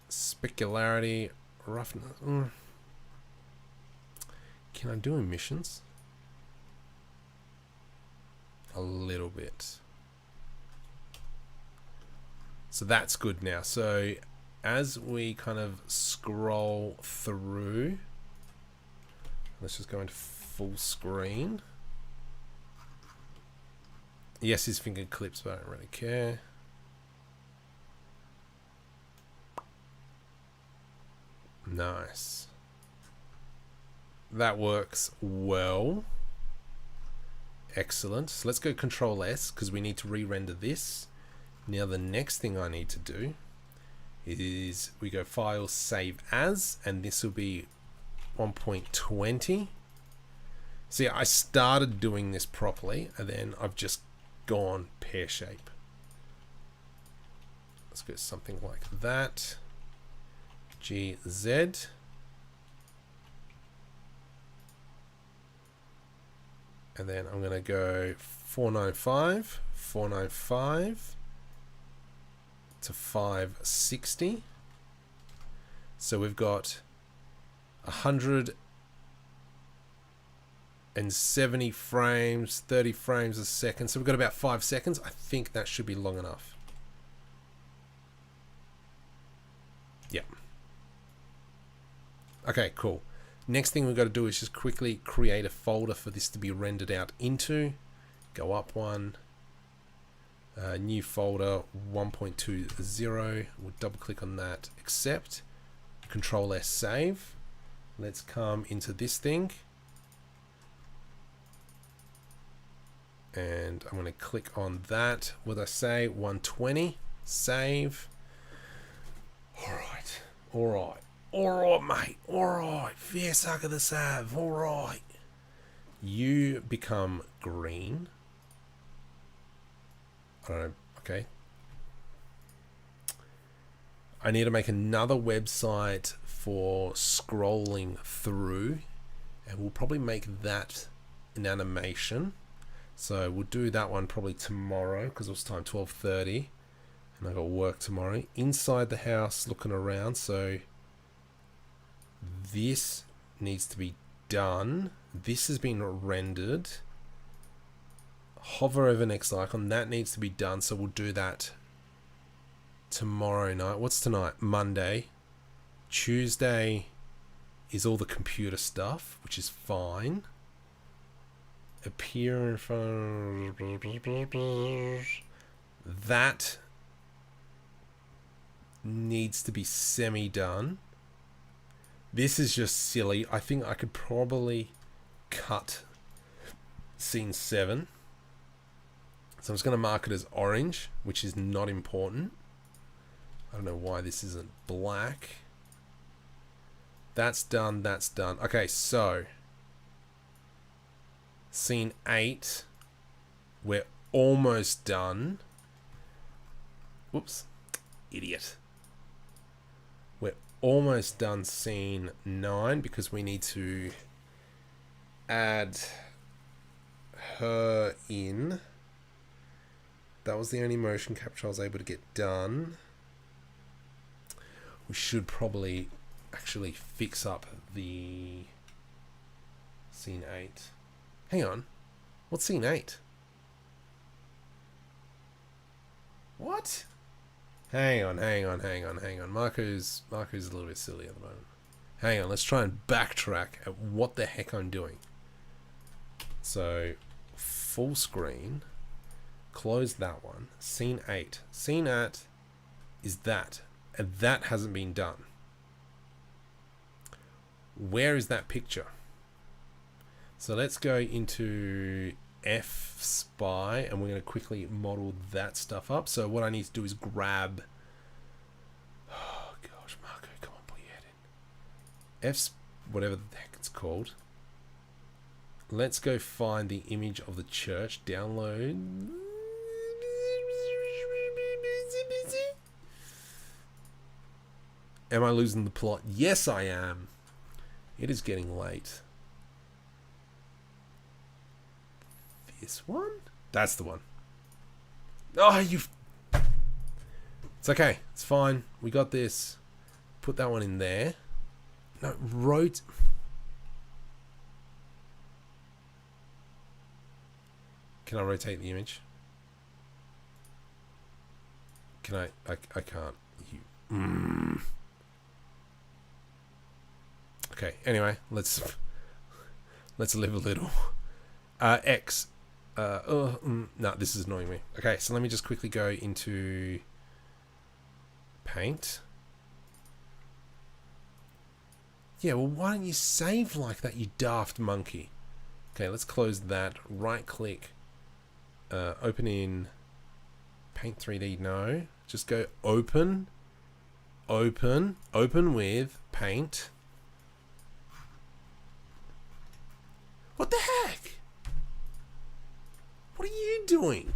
specularity, roughness. Can I do emissions? A little bit. So that's good now. So as we kind of scroll through, let's just go into full screen. Yes, his finger clips, but I don't really care. Nice. That works well. Excellent. So let's go Control S because we need to re-render this. Now the next thing I need to do is we go File, Save As, and this will be 1.20. See, I started doing this properly and then I've just gone pear shape. Let's go something like that. GZ. And then I'm going to go 495, 495 to 560. So we've got 170 frames, 30 frames a second. So we've got about 5 seconds. I think that should be long enough. Yeah. Okay, cool. Next thing we've got to do is just quickly create a folder for this to be rendered out into. Go up one. New folder 1.20. We'll double click on that. Accept. Control S, save. Let's come into this thing. And I'm going to click on that. What did I say? 120. Save. Alright. Alright. Alright, mate. Alright. Fair suck of the sav. Alright. You become green. I don't know. Okay. I need to make another website for scrolling through. And we'll probably make that an animation. So we'll do that one probably tomorrow because it was time 12:30. And I got work tomorrow. Inside the house looking around. So this needs to be done. This has been rendered. Hover over next icon. That needs to be done. So we'll do that tomorrow night. What's tonight? Monday. Tuesday is all the computer stuff, which is fine. Appear in front. That needs to be semi-done. This is just silly. I think I could probably cut scene 7. So I'm just going to mark it as orange, which is not important. I don't know why this isn't black. That's done. That's done. Okay, so scene 8. We're almost done. Whoops. Idiot. We're almost done scene 9 because we need to add her in. That was the only motion capture I was able to get done. We should probably actually fix up the scene 8. Hang on. What's scene 8? What? Hang on. Marco's a little bit silly at the moment. Hang on, let's try and backtrack at what the heck I'm doing. So, full screen. Close that one. Scene 8. Scene 8 is that. And that hasn't been done. Where is that picture? So let's go into F-Spy and we're going to quickly model that stuff up. So what I need to do is grab... Oh gosh, Marco, come on, put your head in. Whatever the heck it's called. Let's go find the image of the church. Download... Am I losing the plot? Yes, I am. It is getting late. This one? That's the one. Oh, you've... It's okay. It's fine. We got this. Put that one in there. No, Can I rotate the image? Can I can't. Okay, anyway, let's live a little. X. No, this is annoying me. Okay, so let me just quickly go into Paint. Yeah, well, why don't you save like that, you daft monkey? Okay, let's close that. Right click. Open in Paint 3D. No. Just go open. Open. Open with Paint. What the heck? What are you doing?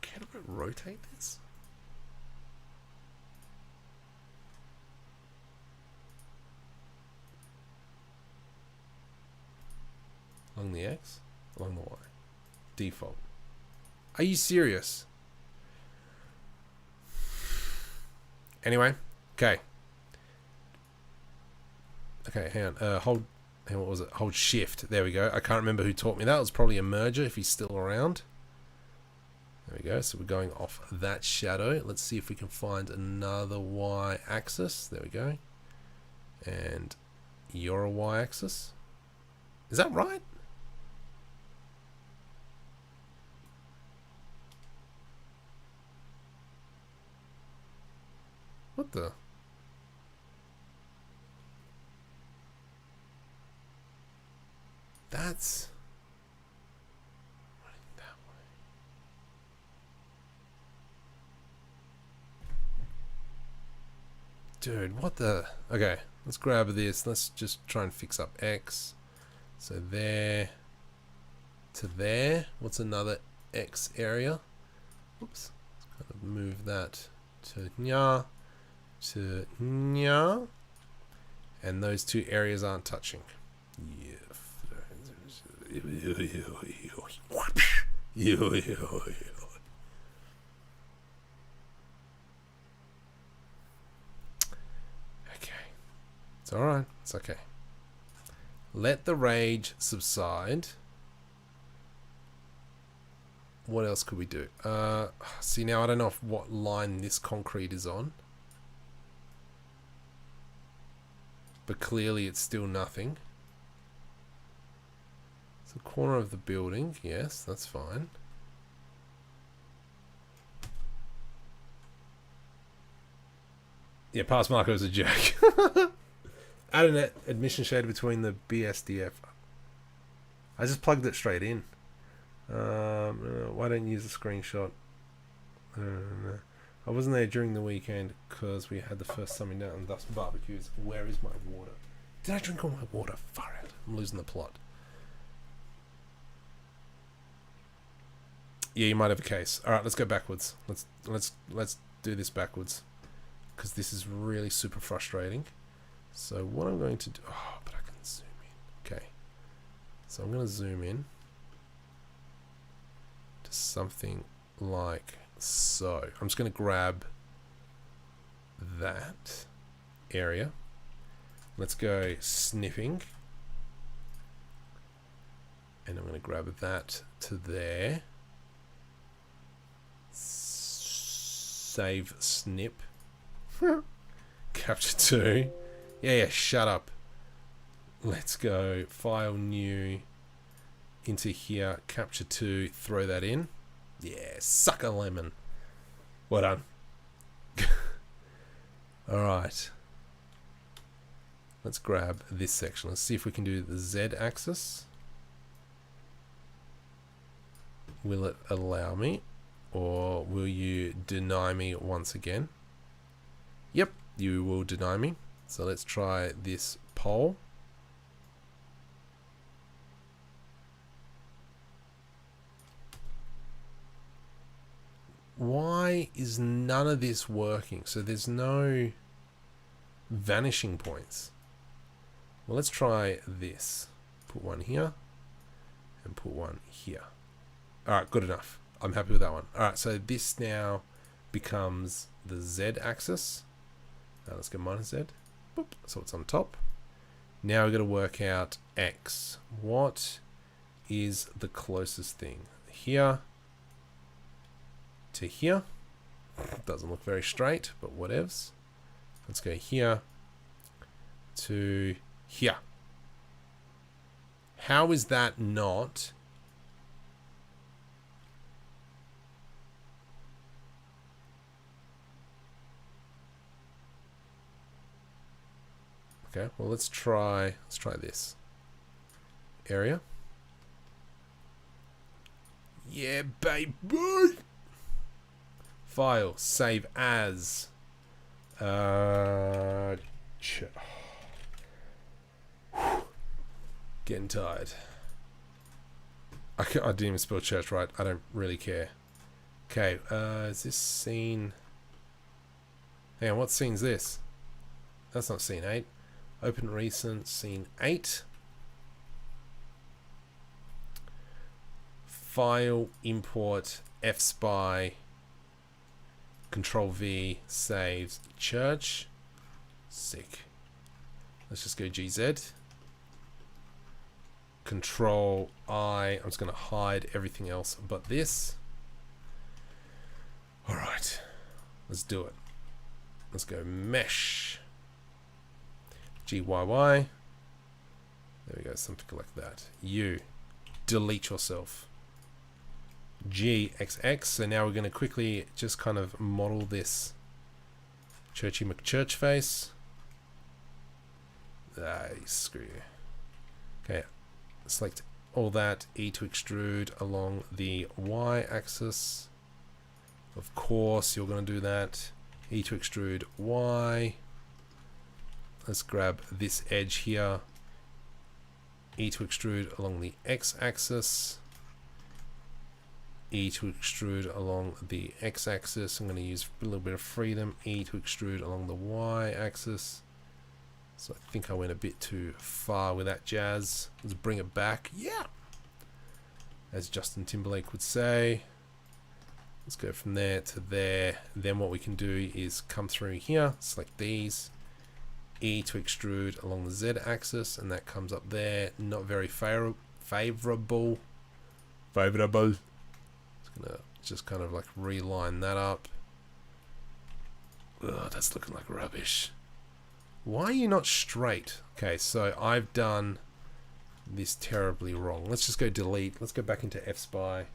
Can I rotate this? Along the X? Along the Y. Default. Are you serious? Anyway. Okay. Okay, hang on. Hold. What was it? Hold shift. There we go. I can't remember who taught me that. It was probably a merger if he's still around. There we go. So we're going off that shadow. Let's see if we can find another Y axis. There we go. And you're a Y axis. Is that right? What the? That's running that way. Dude, what the? Okay, let's grab this. Let's just try and fix up X. So there to there. What's another X area? Oops. Let's kind of move that to nya, to nya. And those two areas aren't touching. Yeah. Okay. It's alright. It's okay. Let the rage subside. What else could we do? See, now I don't know what line this concrete is on. But clearly it's still nothing. It's the corner of the building. Yes, that's fine. Yeah, past Marco is a jerk. Add an admission shade between the BSDF. I just plugged it straight in. Why don't you use a screenshot? I wasn't there during the weekend because we had the first summing down and thus barbecues. Where is my water? Did I drink all my water? Far out. I'm losing the plot. Yeah, you might have a case. All right, let's go backwards. Let's do this backwards because this is really super frustrating. So what I'm going to do? Oh, but I can zoom in. Okay. So I'm going to zoom in to something like so. I'm just going to grab that area. Let's go snipping. And I'm going to grab that to there. Save snip. Capture 2. Yeah, shut up. Let's go file new into here. Capture 2. Throw that in. Yeah, suck a lemon. Well done. Alright. Let's grab this section. Let's see if we can do the Z axis. Will it allow me? Or will you deny me once again? Yep, you will deny me. So let's try this pole. Why is none of this working? So there's no vanishing points. Well, let's try this. Put one here and put one here. All right, good enough. I'm happy with that one. All right, so this now becomes the Z axis. Now let's go minus Z. Boop. So it's on top. Now we're going to work out X. What is the closest thing? Here to here. Doesn't look very straight, but whatevs. Let's go here to here. How is that not Okay, well let's try this area. Yeah, baby. File, save as. Getting tired. I didn't even spell church right. I don't really care. Okay, is this scene? Hang on, what scene's this? That's not scene 8. Open recent, scene 8. File, import, fspy, Control V, saves, church. Sick. Let's just go GZ. Control I. I'm just going to hide everything else but this. Alright. Let's do it. Let's go mesh. GYY. There we go. Something like that. U. Delete yourself. GXX. So now we're going to quickly just kind of model this Churchy McChurch face. Screw you. Okay. Select all that. E to extrude along the Y axis. Of course, you're going to do that. E to extrude Y. Let's grab this edge here. E to extrude along the X axis. E to extrude along the X axis. I'm going to use a little bit of freedom. E to extrude along the Y axis. So I think I went a bit too far with that jazz. Let's bring it back. Yeah! As Justin Timberlake would say. Let's go from there to there. Then what we can do is come through here, select these. E to extrude along the Z axis, and that comes up there. Not very favorable. Gonna just kind of like reline that up. Ugh, that's looking like rubbish. Why are you not straight? Okay, so I've done this terribly wrong. Let's just go delete. Let's go back into fspy.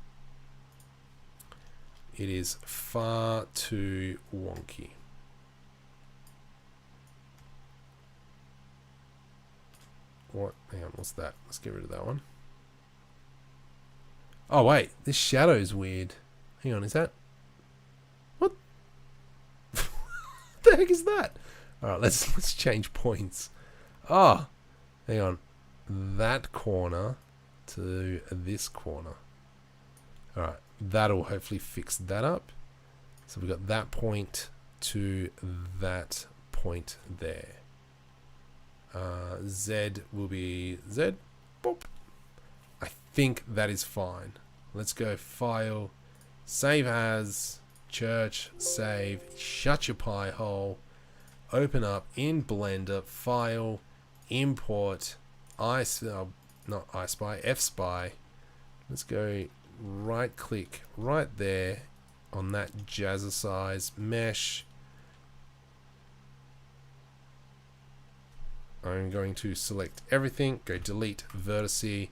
It is far too wonky. What? Hang on, what's that? Let's get rid of that one. Oh wait, this shadow is weird. Hang on, is that? What? What the heck is that? Alright, let's change points. Oh, hang on. That corner to this corner. Alright, that'll hopefully fix that up. So we've got that point to that point there. Z will be Z. Boop. I think that is fine. Let's go file, save as, church, save, shut your pie hole, open up in Blender, file, import, not iSpy, fspy. Let's go right click right there on that jazzercise mesh. I'm going to select everything, go delete vertice,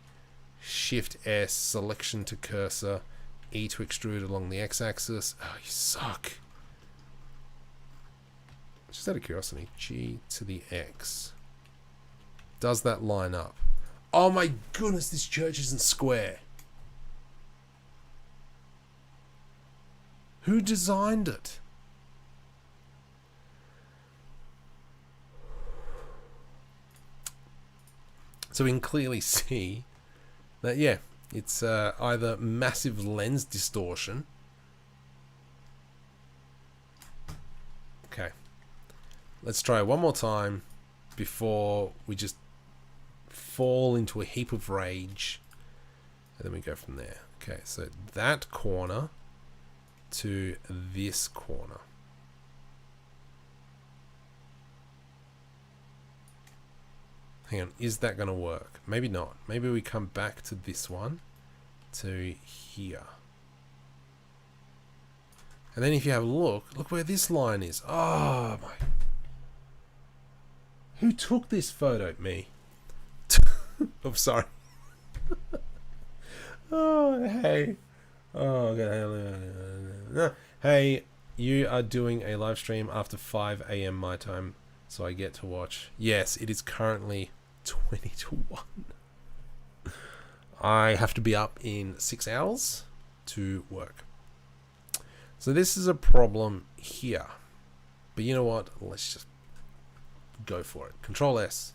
Shift S, selection to cursor, E to extrude along the X axis. Oh, you suck. Just out of curiosity, G to the X. Does that line up? Oh my goodness, this church isn't square. Who designed it? So we can clearly see that, yeah, it's either massive lens distortion. Okay. Let's try it one more time before we just fall into a heap of rage. And then we go from there. Okay, so that corner to this corner. Hang on, is that going to work? Maybe not. Maybe we come back to this one, to here. And then if you have a look where this line is. Oh my. Who took this photo? Me. I'm sorry. Oh, hey. Oh, okay. Hey, you are doing a live stream after 5 AM my time. So I get to watch. Yes, it is currently 20 to 1. I have to be up in 6 hours to work. So this is a problem here. But you know what? Let's just go for it. Control S.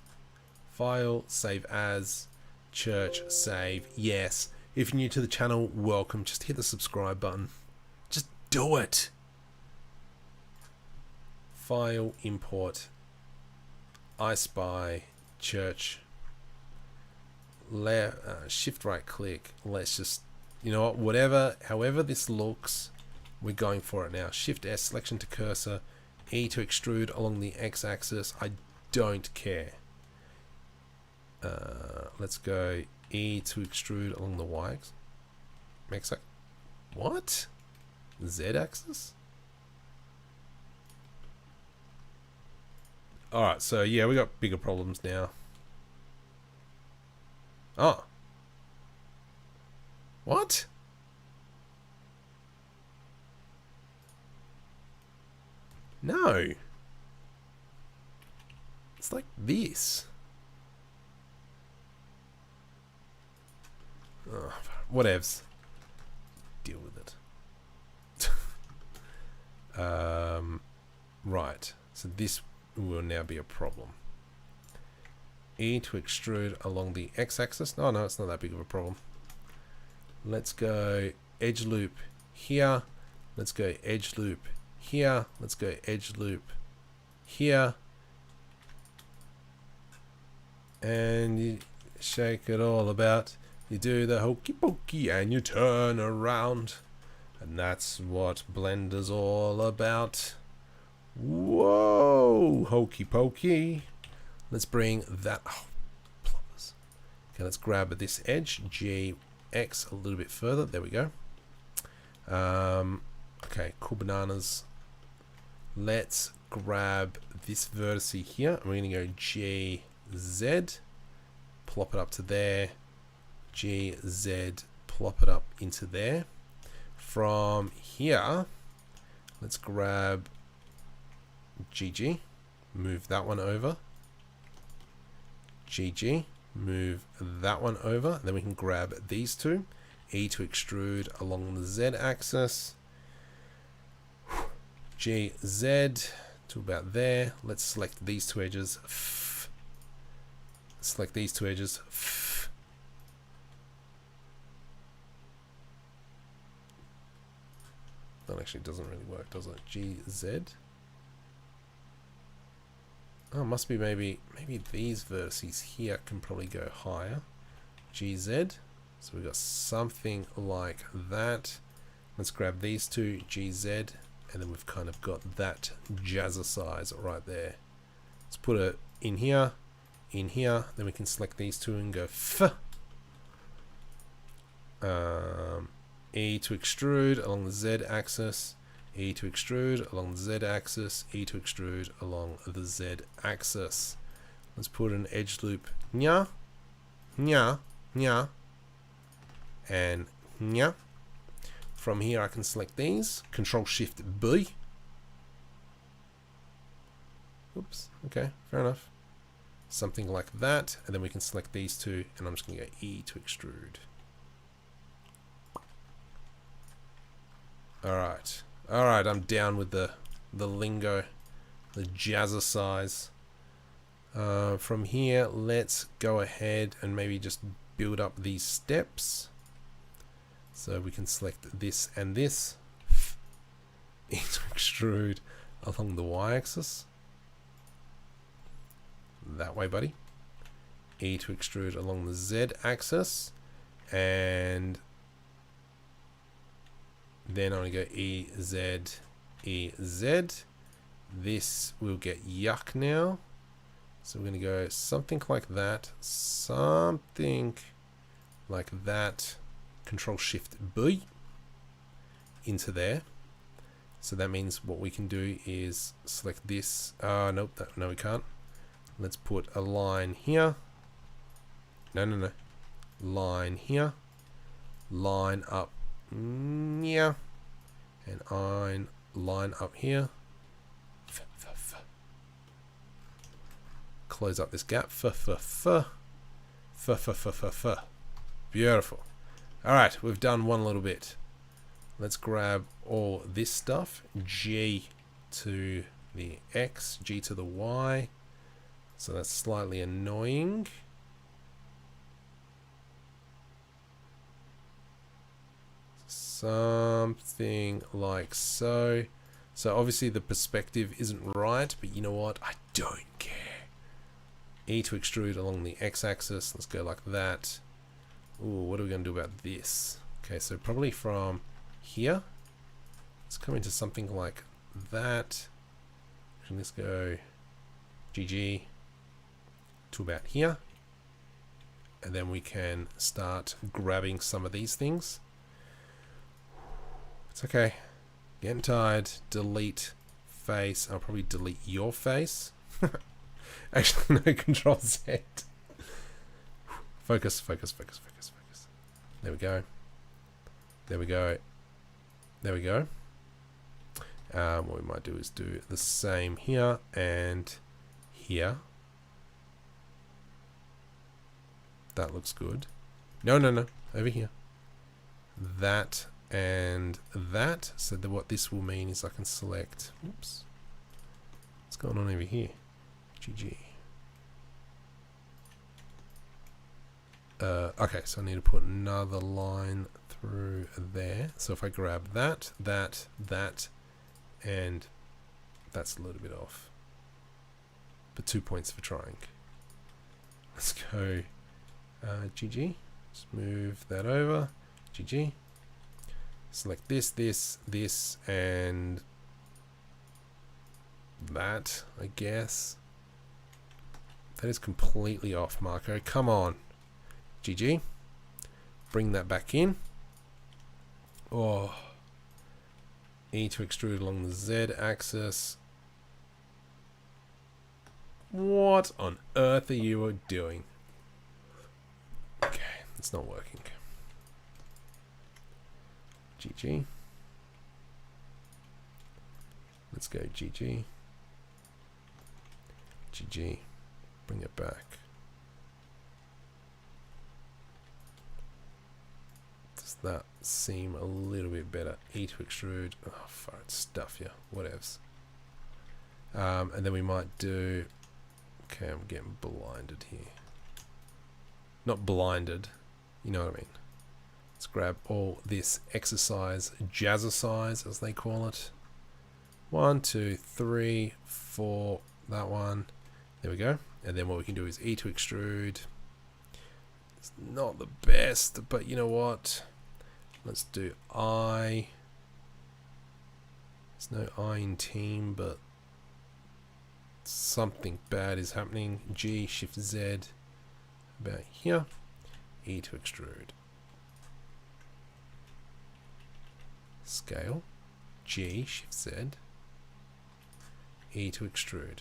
File, save as, church, save. Yes. If you're new to the channel, welcome. Just hit the subscribe button. Just do it. File, import, iSpy, church, shift right click. Let's just, you know what, however this looks, we're going for it now. Shift S, selection to cursor, E to extrude along the X axis. I don't care. Let's go E to extrude along the Y axis. What? Z axis? Alright, so yeah, we got bigger problems now. Oh. What? No. It's like this. Oh, whatevs. Deal with it. Right. So this will now be a problem. E to extrude along the x-axis. No, it's not that big of a problem. Let's go edge loop here. Let's go edge loop here. Let's go edge loop here. And you shake it all about. You do the hokey pokey and you turn around. And that's what Blender's all about. Whoa, hokey pokey. Let's bring that. Oh, ploppers. Okay, let's grab this edge, GX a little bit further. There we go. Okay, cool bananas. Let's grab this vertice here. And we're going to go GZ, plop it up to there. GZ, plop it up into there. From here, let's grab GG, move that one over. GG, move that one over. Then we can grab these two. E to extrude along the Z axis. GZ to about there. Let's select these two edges. Select these two edges. That actually doesn't really work, does it? GZ. Oh, must be maybe these vertices here can probably go higher. GZ. So we've got something like that. Let's grab these two, GZ, and then we've kind of got that jazzercise right there. Let's put it in here, then we can select these two and go E to extrude along the Z axis, E to extrude along the Z axis, E to extrude along the Z axis. Let's put an edge loop, nya, nya, nya, and nya. From here I can select these, Control Shift B. Oops, okay, fair enough. Something like that, and then we can select these two, and I'm just going to go E to extrude. Alright, I'm down with the lingo, the jazzercise. From here, let's go ahead and maybe just build up these steps. So we can select this and this. E to extrude along the y-axis. That way, buddy. E to extrude along the z-axis. And then I'm going to go EZ, EZ. This will get yuck now. So we're going to go something like that. Something like that. Control Shift B into there. So that means what we can do is select this. Nope, no we can't. Let's put a line here. No. Line here. Line up. Yeah. And line up here. close up this gap. Beautiful. All right, we've done one little bit. Let's grab all this stuff. G to the X, G to the Y. So that's slightly annoying. Something like so. So obviously the perspective isn't right, but you know what? I don't care. E to extrude along the X-axis. Let's go like that. Ooh, what are we going to do about this? Okay, so probably from here. Let's come into something like that. And let's go GG to about here. And then we can start grabbing some of these things. It's okay. Getting tired. Delete face. I'll probably delete your face. Actually, no, Control Z. Focus, focus, focus, focus, focus. There we go. There we go. There we go. What we might do is do the same here and here. That looks good. No, no, no. Over here. That and that. So that what this will mean is I can select. Oops. What's going on over here? GG. Okay, so I need to put another line through there. So if I grab that, that, and that's a little bit off. But 2 points for trying. Let's go GG. Just move that over. GG. Select this, this, and that, I guess. That is completely off, Marco. Come on. GG. Bring that back in. Oh. E to extrude along the Z axis. What on earth are you doing? Okay, it's not working. GG. Let's go GG. GG. Bring it back. Does that seem a little bit better? E to extrude. Oh, far stuff, yeah. Whatevs. And then we might do. Okay, I'm getting blinded here. Not blinded. You know what I mean. Let's grab all this exercise, jazzercise as they call it. 1, 2, 3, 4. That one. There we go. And then what we can do is E to extrude. It's not the best, but you know what? Let's do I. There's no I in team, but something bad is happening. G, Shift Z, about here. E to extrude. Scale. G, Shift Z. E to extrude.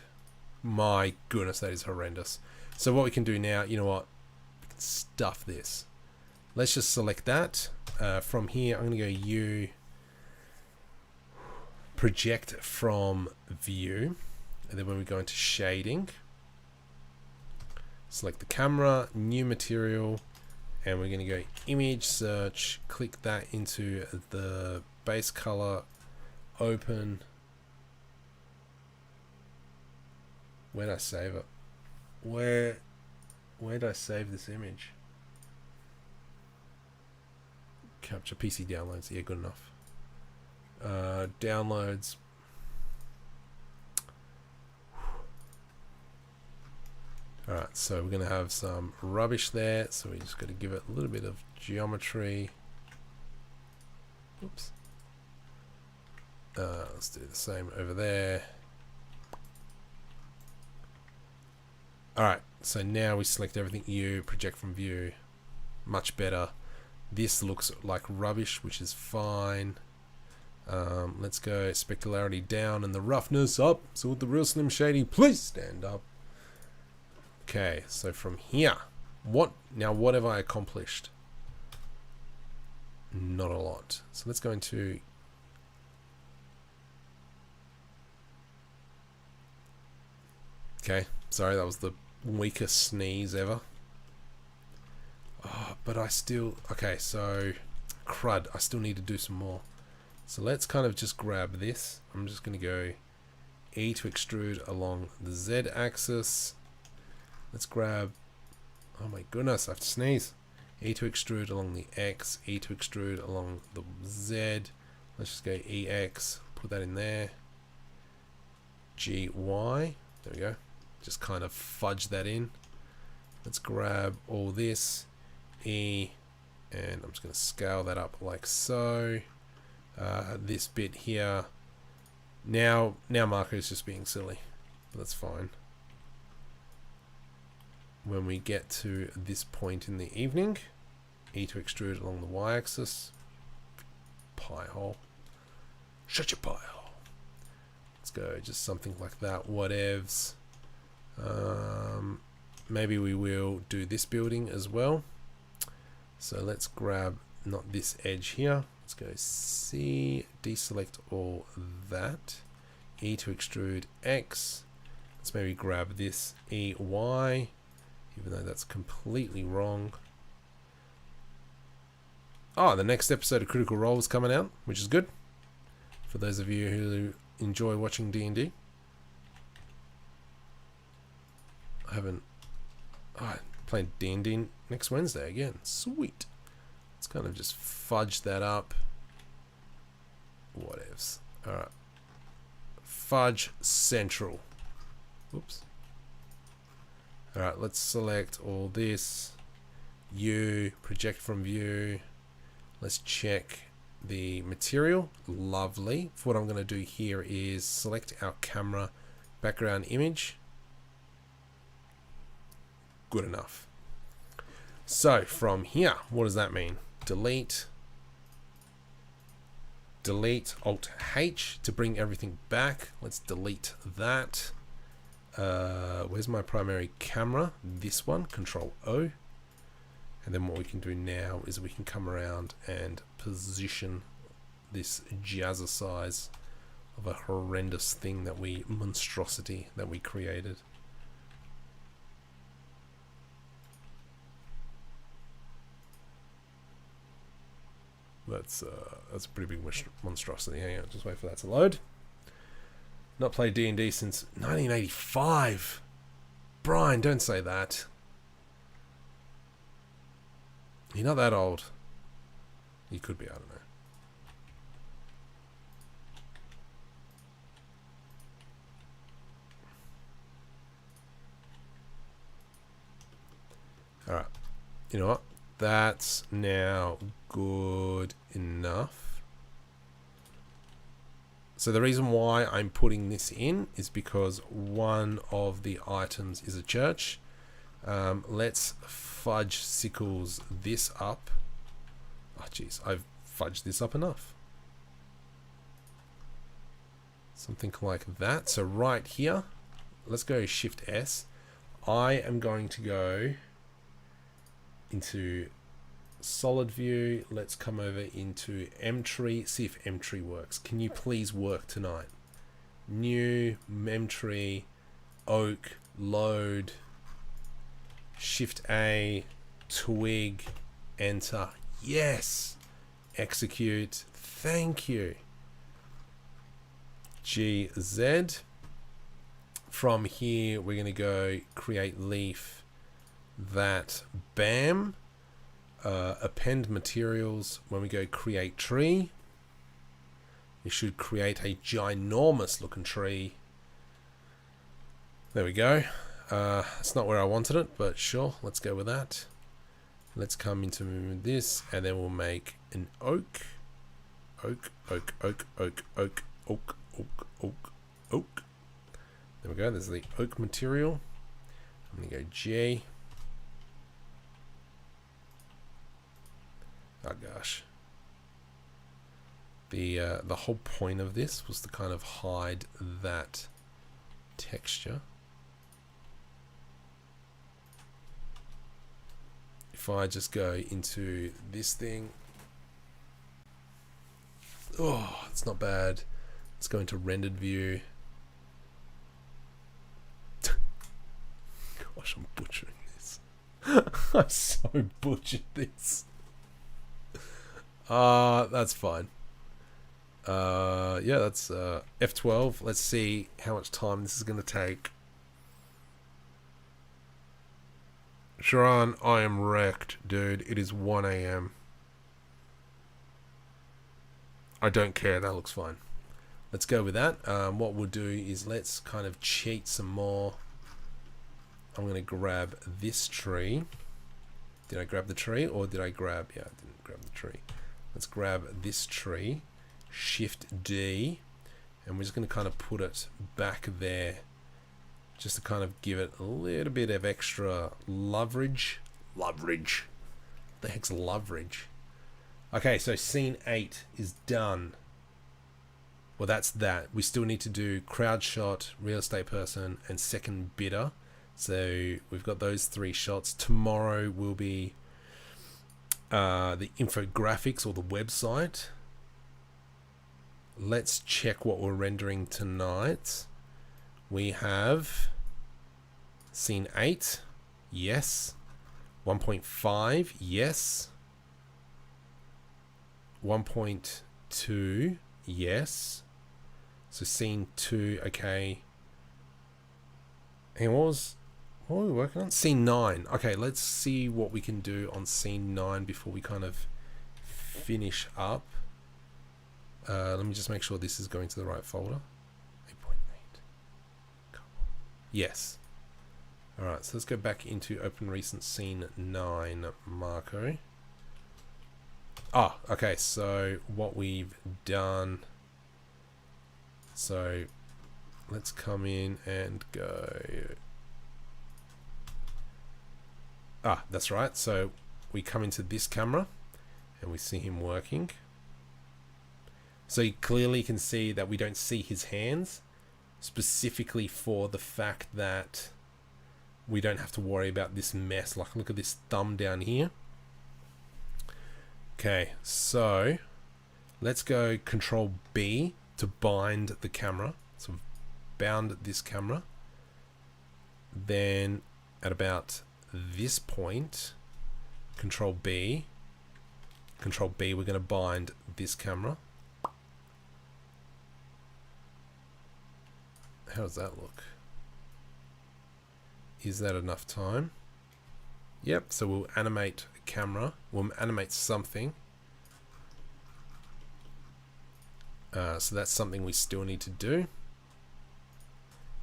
My goodness, that is horrendous. So what we can do now, you know what? We can stuff this. Let's just select that. From here, I'm going to go U. Project from view. And then when we go into shading, select the camera, new material, and we're going to go image search, click that into the base color, open. Where did I save it? Where did I save this image? Capture PC downloads. Yeah, good enough. Downloads. Alright, so we're going to have some rubbish there. So we just got to give it a little bit of geometry. Oops. Let's do the same over there. Alright, so now we select everything U, project from view. Much better. This looks like rubbish, which is fine. Let's go specularity down and the roughness up. So with the real Slim Shady, please stand up. Okay, so from here, what have I accomplished? Not a lot. So let's go into okay, Sorry, that was the weakest sneeze ever. Oh, but I still... Okay, so... Crud, I still need to do some more. So let's kind of just grab this. I'm just going to go E to extrude along the Z axis. Let's grab... Oh my goodness, I have to sneeze. E to extrude along the X. E to extrude along the Z. Let's just go EX. Put that in there. GY. There we go. Just kind of fudge that in. Let's grab all this. E. And I'm just going to scale that up like so. This bit here. Now Marco is just being silly. But that's fine. When we get to this point in the evening, E to extrude along the y-axis. Pie hole. Shut your pie hole. Let's go just something like that. Whatevs. Maybe we will do this building as well. So let's grab not this edge here. Let's go C, deselect all that. E to extrude X. Let's maybe grab this EY, even though that's completely wrong. Oh, the next episode of Critical Role is coming out, which is good. For those of you who enjoy watching D&D. I haven't... Oh, playing D&D next Wednesday again. Sweet. Let's kind of just fudge that up. Whatevs. Alright. Fudge central. Whoops. Alright, let's select all this. U, project from view. Let's check the material. Lovely. What I'm going to do here is select our camera background image. Good enough. So from here, what does that mean? Delete. Delete Alt H to bring everything back. Let's delete that. Where's my primary camera? This one. Control O. And then what we can do now is we can come around and position this jazzercise of a horrendous thing that monstrosity that we created. That's a pretty big monstrosity. Hang on, just wait for that to load. Not played D&D since 1985. Brian, don't say that. You're not that old. You could be, I don't know. Alright. You know what? That's now good enough. So the reason why I'm putting this in is because one of the items is a church. Let's fudge sickles this up. Oh jeez, I've fudged this up enough. Something like that. So right here, let's go Shift S. I am going to go into solid view. Let's come over into M-tree, see if M-tree works. Can you please work tonight? New, M-tree, oak, load, Shift A, twig, enter. Yes! Execute. Thank you. GZ. From here, we're going to go create leaf. That. Bam. Append materials. When we go create tree, it should create a ginormous looking tree. There we go. It's not where I wanted it, but sure, let's go with that. Let's come into this, and then we'll make an oak. Oak, oak, oak, oak, oak, oak, oak, oak, oak. There we go, there's the oak material. I'm going to go J. Oh gosh. The whole point of this was to kind of hide that texture. If I just go into this thing, oh, it's not bad. Let's go into rendered view. gosh, I'm butchering this. I so butchered this. That's fine. Yeah, that's F12. Let's see how much time this is going to take. Sharon, I am wrecked, dude. It is 1 a.m. I don't care. That looks fine. Let's go with that. What we'll do is let's kind of cheat some more. I'm going to grab this tree. Did I grab the tree or did I grab... Yeah, I didn't grab the tree. Let's grab this tree. Shift D. And we're just going to kind of put it back there. Just to kind of give it a little bit of extra leverage. Leverage. What the heck's leverage? Okay, so scene 8 is done. Well, that's that. We still need to do crowd shot, real estate person, and second bidder. So we've got those 3 shots. Tomorrow will be the infographics or the website. Let's check what we're rendering tonight. We have scene 8, yes. 1.5, yes. 1.2, yes. So scene 2, okay. And what were we working on? Scene 9. Okay, let's see what we can do on scene 9 before we kind of finish up. Let me just make sure this is going to the right folder. 8.8. Yes. Alright, so let's go back into Open Recent Scene 9, Marco. Ah, okay, so what we've done... So, let's come in and go... Ah, that's right. So, we come into this camera and we see him working. So you clearly can see that we don't see his hands, specifically for the fact that we don't have to worry about this mess. Like, look at this thumb down here. Okay, so let's go Control B to bind the camera. So we've bound this camera. Then at about this point, Control B, we're going to bind this camera. How does that look? Is that enough time? Yep, so we'll animate a camera. We'll animate something. So that's something we still need to do.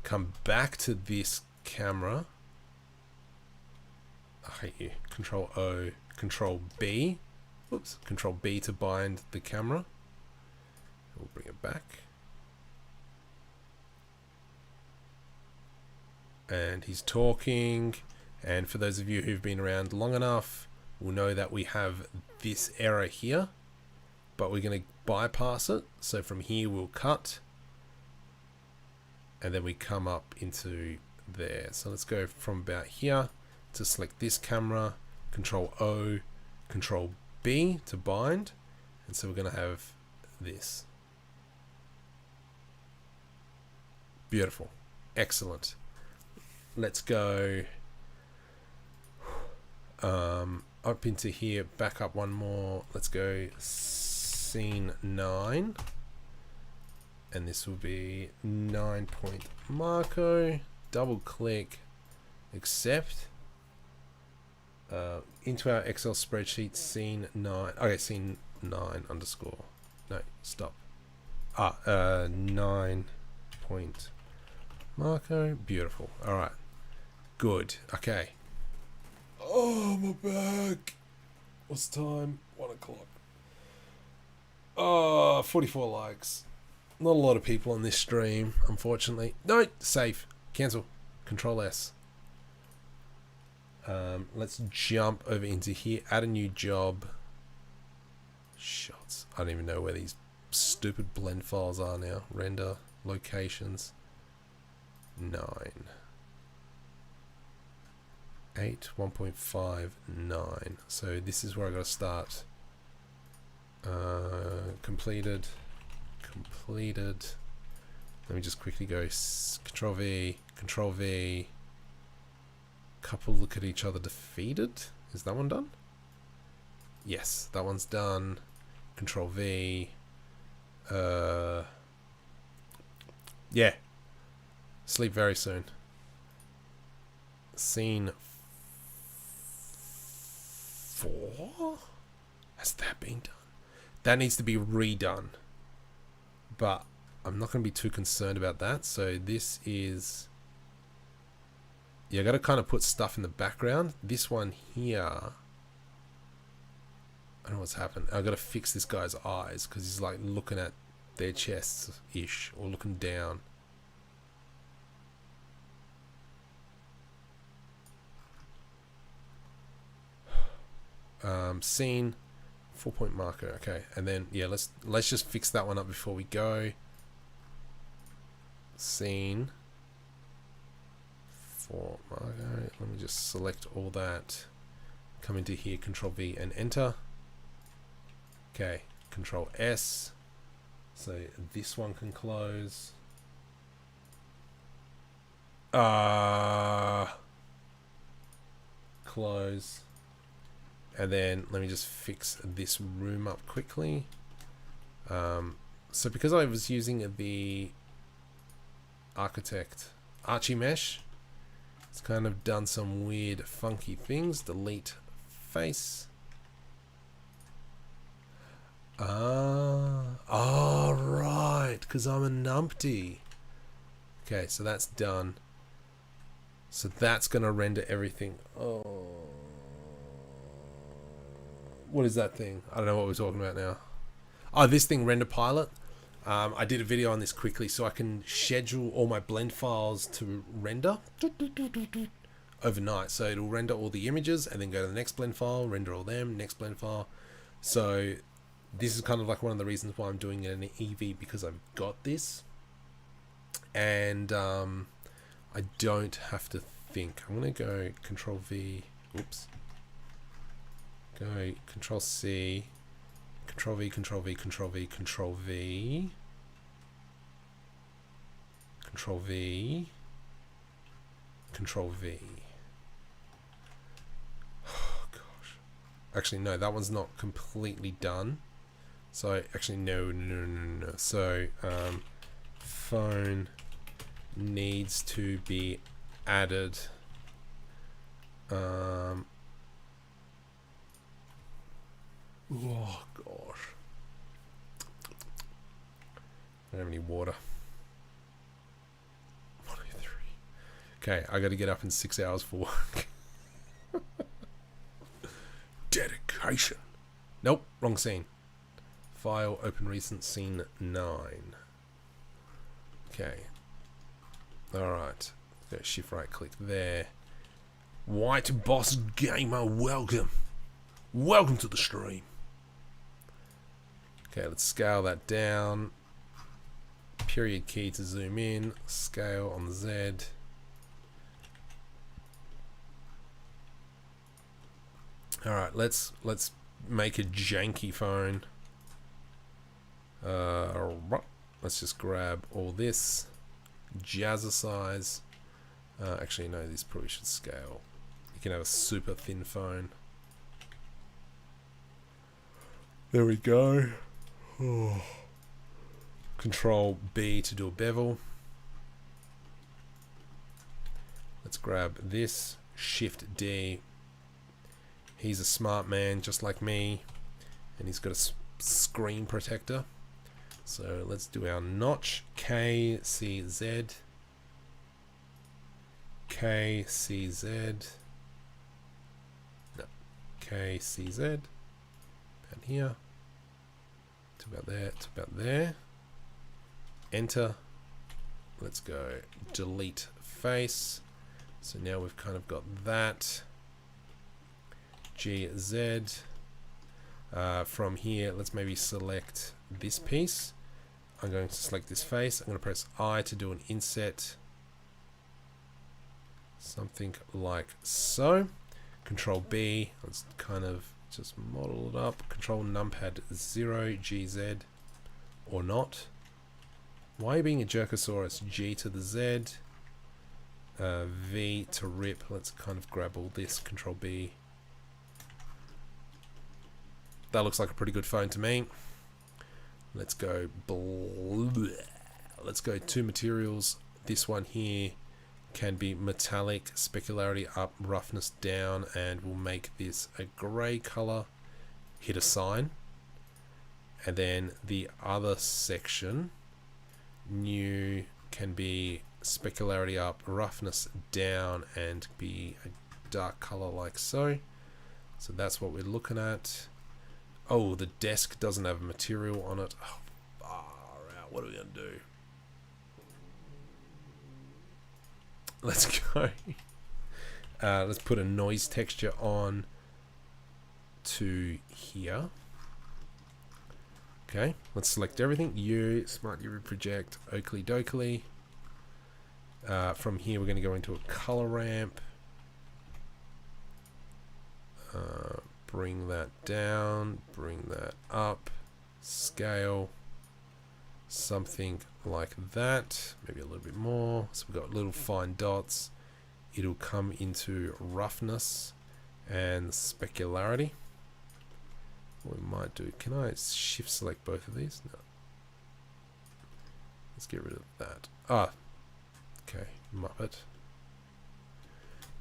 Come back to this camera. I hate you. Control O, Control B. Oops, Control B to bind the camera. We'll bring it back. And he's talking, and for those of you who've been around long enough will know that we have this error here, but we're going to bypass it. So from here we'll cut, and then we come up into there. So let's go from about here to select this camera, Control O, Control B to bind, and so we're going to have this. Beautiful, excellent. Let's go up into here, back up one more. Let's go scene 9. And this will be 9 point Marco. Double click, accept. Into our Excel spreadsheet, scene 9. Okay, scene 9 underscore. No, stop. 9 point Marco. Beautiful. All right. Good. Okay. Oh, my back. What's the time? 1 o'clock. Oh, 44 likes. Not a lot of people on this stream, unfortunately. No, save. Cancel. Control S. Let's jump over into here. Add a new job. Shots. I don't even know where these stupid blend files are now. Render. Locations. 9. 8, 1.5, 9. So this is where I got to start. Completed. Let me just quickly go Control V, Control V, couple look at each other defeated. Is that one done? Yes, that one's done. Control V. Yeah. Sleep very soon. Scene 4? Has that been done? That needs to be redone. But I'm not going to be too concerned about that. So this is... Yeah, I got to kind of put stuff in the background. This one here... I don't know what's happened. I got to fix this guy's eyes because he's like looking at their chests-ish or looking down. Scene 4-point marker. Okay, and then yeah, let's just fix that one up before we go. Scene 4 marker. Let me just select all that. Come into here, Control V and enter. Okay, Control S. So this one can close. Close. And then let me just fix this room up quickly. So because I was using the Architect Archie Mesh, it's kind of done some weird funky things. Delete face. Right, because I'm a numpty. Okay, so that's done. So that's going to render everything. Oh. What is that thing? I don't know what we're talking about now. Oh, this thing, Render Pilot. I did a video on this quickly so I can schedule all my blend files to render overnight. So it'll render all the images and then go to the next blend file, render all them, next blend file. So this is kind of like one of the reasons why I'm doing it in EEVEE, because I've got this. And I don't have to think. I'm going to go Control V. Oops. Go Control C, Control V, Control V, Control V, Control V, Control V, Control V. Oh gosh. Actually, no, that one's not completely done. So actually, no. So phone needs to be added. Oh gosh. I don't have any water. 103. Okay, I gotta get up in 6 hours for work. Dedication. Nope, wrong scene. File, open recent, scene 9. Okay. Alright. Go shift right click there. White Boss Gamer, welcome. Welcome to the stream. Okay, let's scale that down. Period key to zoom in. Scale on the Z. Alright, let's make a janky phone. Let's just grab all this. Jazzercise. Actually, no, this probably should scale. You can have a super thin phone. There we go. Oh. Control B to do a bevel. Let's grab this. Shift D. He's a smart man just like me, and he's got a screen protector. So let's do our notch. KCZ. KCZ. No. KCZ. And here. To about there. To about there. Enter. Let's go delete face. So now we've kind of got that. GZ. From here, let's maybe select this piece. I'm going to select this face. I'm going to press I to do an inset. Something like so. Control B. Let's kind of just model it up. Control numpad 0 GZ or not. Why are you being a Jerkosaurus? G to the Z. V to rip. Let's kind of grab all this, Control B. That looks like a pretty good phone to me. Let's go let's go to materials. This one here can be metallic, specularity up, roughness down, and we'll make this a gray color. Hit assign. And then the other section, new, can be specularity up, roughness down, and be a dark color like so. So that's what we're looking at. Oh, the desk doesn't have a material on it. Oh, far out. What are we going to do? Let's go. Let's put a noise texture on to here. Okay, let's select everything. Smart UV project, Oakley Dokley. From here, we're going to go into a color ramp. Bring that down, bring that up, scale, something like that, maybe a little bit more. So we've got little fine dots. It'll come into roughness and specularity. What we might do, can I shift select both of these? No. Let's get rid of that. Ah, okay, Muppet.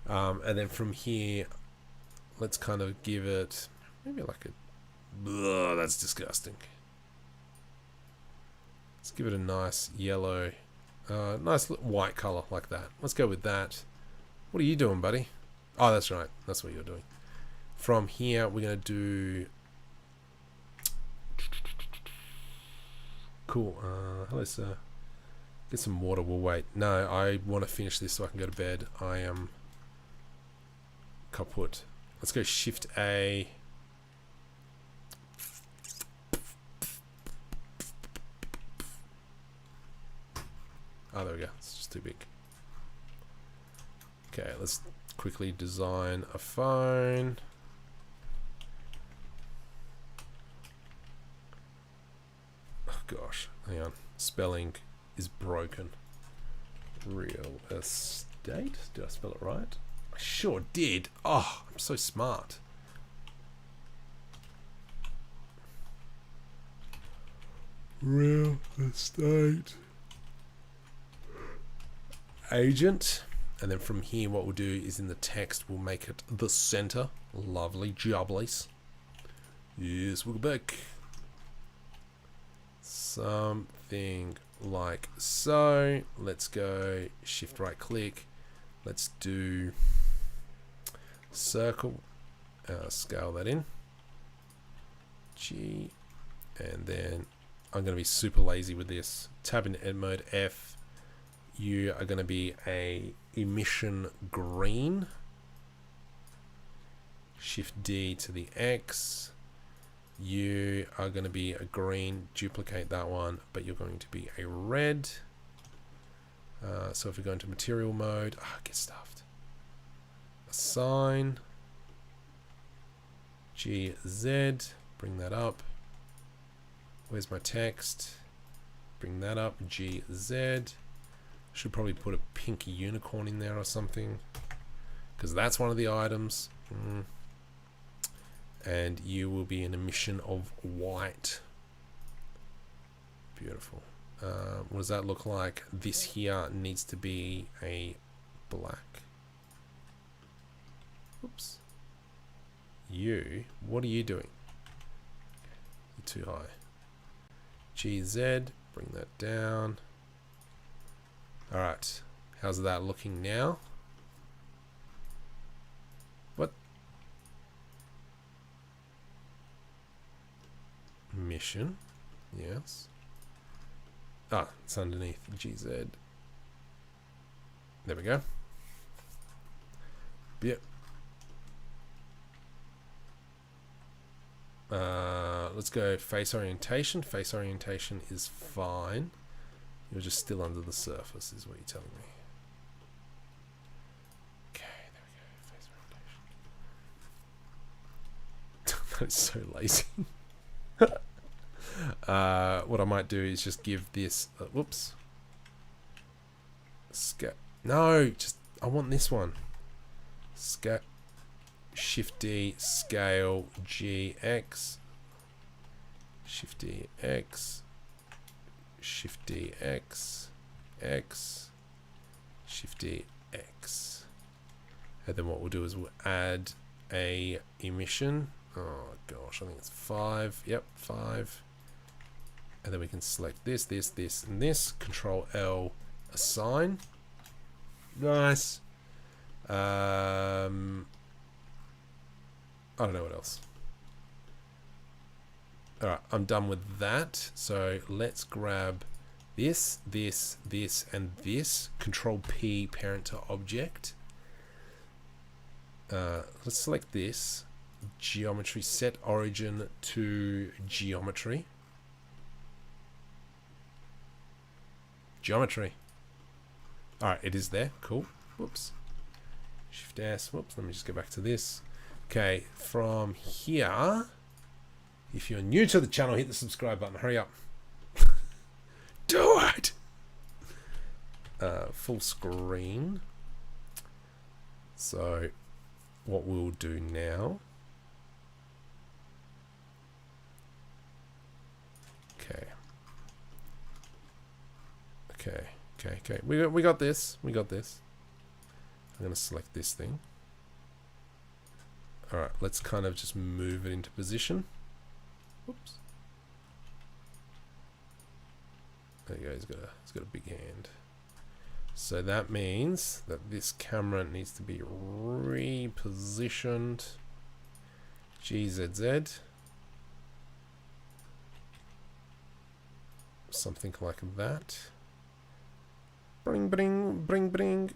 And then from here, let's kind of give it maybe like a... Ugh, that's disgusting. Let's give it a nice yellow, nice white color like that. Let's go with that. What are you doing, buddy? Oh, that's right. That's what you're doing. From here, we're going to do... Cool. Hello, sir. Get some water. We'll wait. No, I want to finish this so I can go to bed. I am kaput. Let's go Shift A. Oh, there we go. It's just too big. Okay, let's quickly design a phone. Oh gosh, hang on. Spelling is broken. Real estate. Did I spell it right? I sure did. Oh, I'm so smart. Real estate agent. And then from here, what we'll do is in the text, we'll make it the center. Lovely jobblies. Yes, we'll go back. Something like so. Let's go shift right click. Let's do circle. Scale that in. G. And then I'm going to be super lazy with this. Tab into edit mode F. You are going to be a emission green. Shift D to the X. You are going to be a green. Duplicate that one, but you're going to be a red. So if we go into material mode, get stuffed. Assign. GZ. Bring that up. Where's my text? Bring that up. GZ. Should probably put a pink unicorn in there or something, because that's one of the items. And you will be an emission of white. Beautiful. What does that look like? This here needs to be a black. Oops. What are you doing? You're too high. GZ, bring that down. Alright, how's that looking now? What? Mission, yes. It's underneath GZ. There we go. Yep. Let's go face orientation. Face orientation is fine. You're just still under the surface, is what you're telling me. Okay, there we go. Face orientation. That is so lazy. What I might do is just give this. Whoops. No, just I want this one. Shift D, scale G, X. Shift D, X. Shift D, X. X. Shift D, X. And then what we'll do is we'll add a emission. Oh gosh, I think it's 5. Yep, 5. And then we can select this, this, this, and this. Control L, assign. Nice. I don't know what else. Alright, I'm done with that. So let's grab this, this, this, and this. Control P, parent to object. Let's select this. Geometry, set origin to geometry. Geometry. Alright, it is there. Cool. Whoops. Shift S. Whoops. Let me just go back to this. Okay, from here, if you're new to the channel, hit the subscribe button. Hurry up. Do it! Full screen. So, what we'll do now. Okay. Okay. Okay. Okay. We got this. We got this. I'm going to select this thing. Alright, let's kind of just move it into position. Oops. There you go, he's got a big hand. So that means that this camera needs to be repositioned. GZZ. Something like that. Bring, bring, bring, bring.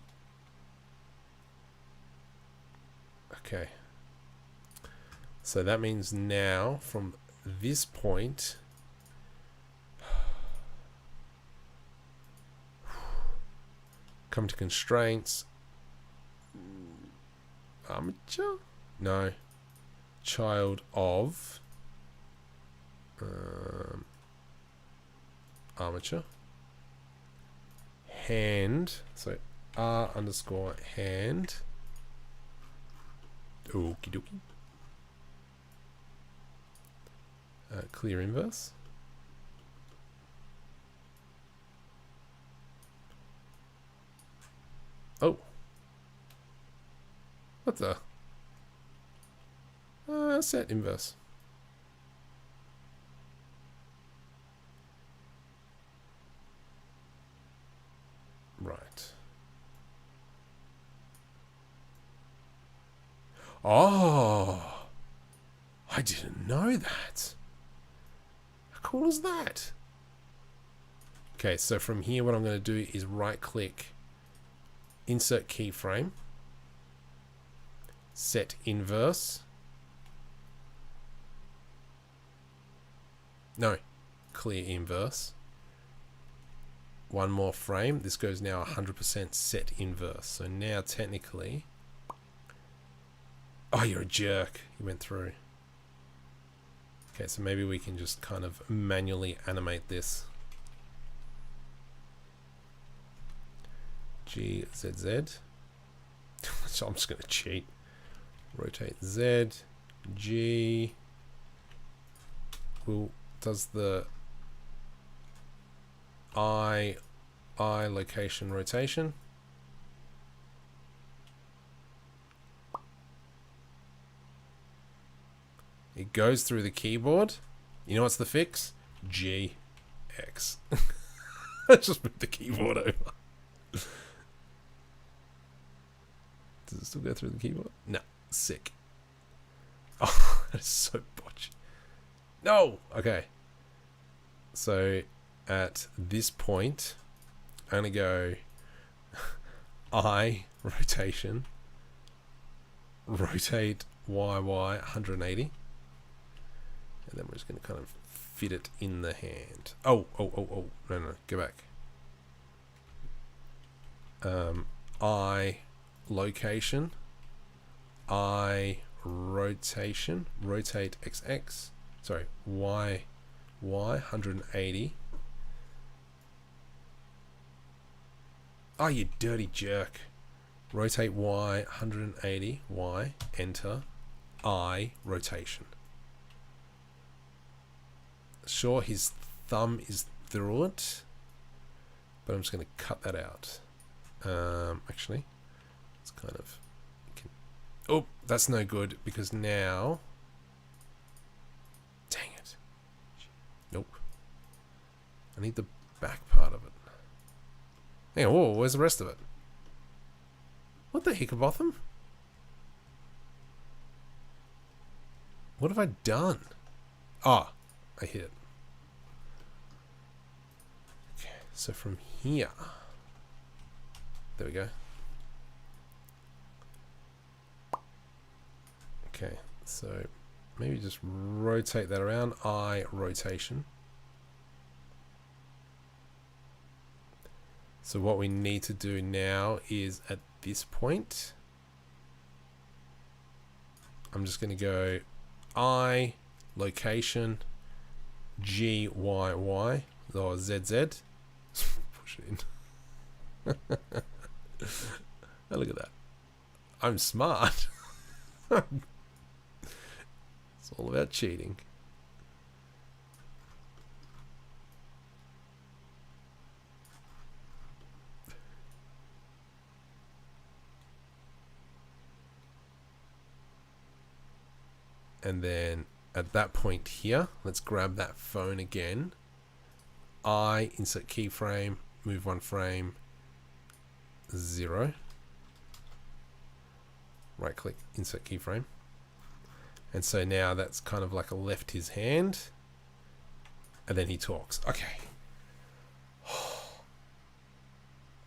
Okay. So that means now from this point, come to constraints, armature? No. Child of armature. Hand. So R underscore hand. Okie dokie. Clear inverse. Oh. What the? Set inverse. Right. Oh. I didn't know that. How cool is that? Okay, so from here what I'm going to do is right click, insert keyframe, set inverse. No, clear inverse. One more frame. This goes now 100% set inverse. So now technically... Oh, you're a jerk. You went through. Okay, so maybe we can just kind of manually animate this. GZZ. So I'm just going to cheat. Rotate Z. G. Will does the I location rotation. It goes through the keyboard. You know what's the fix? G X. Just move the keyboard over. Does it still go through the keyboard? No. Sick. Oh, that is so botched. No! Okay. So, at this point, I'm going to go I rotation, rotate YY 180, and then we're just going to kind of fit it in the hand. Oh, no, go back. I location, I rotation, rotate XX, sorry, Y 180. Oh, you dirty jerk. rotate Y 180, Y, enter, I, rotation. Sure, his thumb is through it, but I'm just going to cut that out. Actually, it's kind of... Oh, that's no good, because now... Dang it. Nope. I need the back part of it. Hang on, whoa, where's the rest of it? What the hickabotham? What have I done? Ah, I hit it. Okay, so from here... There we go. Okay, so maybe just rotate that around. I, rotation. So what we need to do now is at this point, I'm just going to go I, location, G, Y, Y, or Z, Z. Push it in. Oh, look at that. I'm smart. It's all about cheating. And then at that point here, let's grab that phone again. I, insert keyframe, move one frame, 0. Right click, insert keyframe. And so now that's kind of like a left his hand. And then he talks. Okay.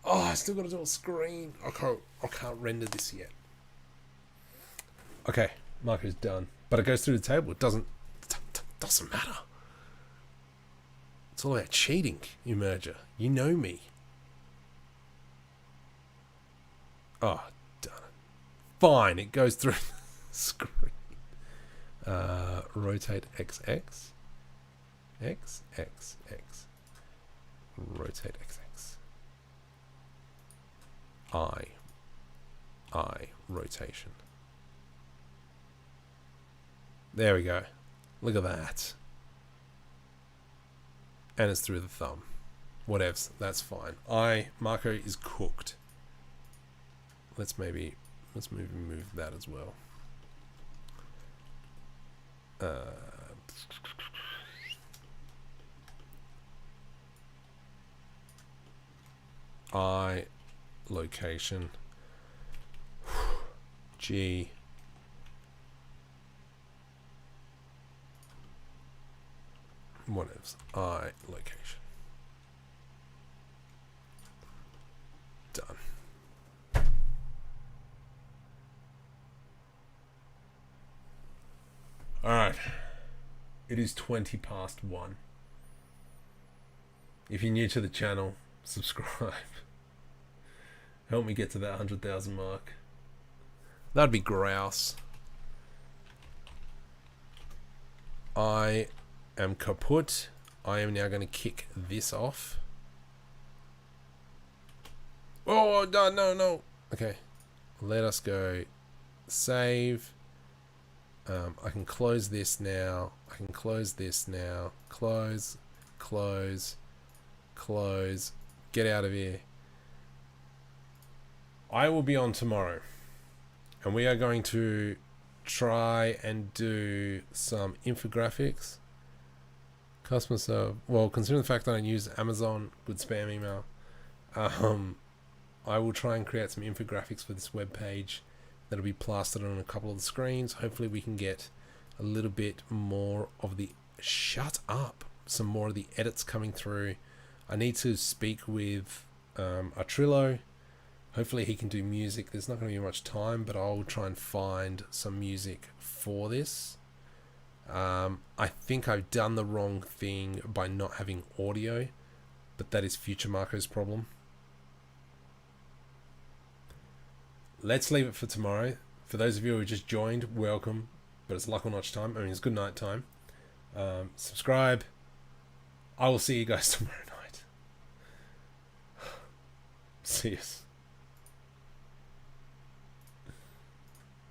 Oh, I still got to do a screen. I can't render this yet. Okay, Marco's done. But it goes through the table. It doesn't matter. It's all about cheating, you merger. You know me. Oh, darn it. Fine, it goes through the screen. Rotate XX. X, X, X. Rotate XX. I, rotation. There we go. Look at that. And it's through the thumb. Whatevs, that's fine. Marco is cooked. Let's move that as well. I, location, G, whatevs, I, location. Done. Alright. It is 20 past 1. If you're new to the channel, subscribe. Help me get to that 100,000 mark. That'd be grouse. I am kaput. I am now going to kick this off. Oh, no. Okay. Let us go. Save. I can close this now. I can close this now. Close. Get out of here. I will be on tomorrow. And we are going to try and do some infographics. Customer serve. Well, considering the fact that I use Amazon, good spam email. I will try and create some infographics for this web page that'll be plastered on a couple of the screens. Hopefully we can get a little bit more of the... Shut up! Some more of the edits coming through. I need to speak with Trillo. Hopefully he can do music. There's not going to be much time, but I'll try and find some music for this. I think I've done the wrong thing by not having audio, but that is future Marco's problem. Let's leave it for tomorrow. For those of you who just joined, welcome. But it's luck or notch time. I mean, it's good night time. Subscribe. I will see you guys tomorrow night. See you.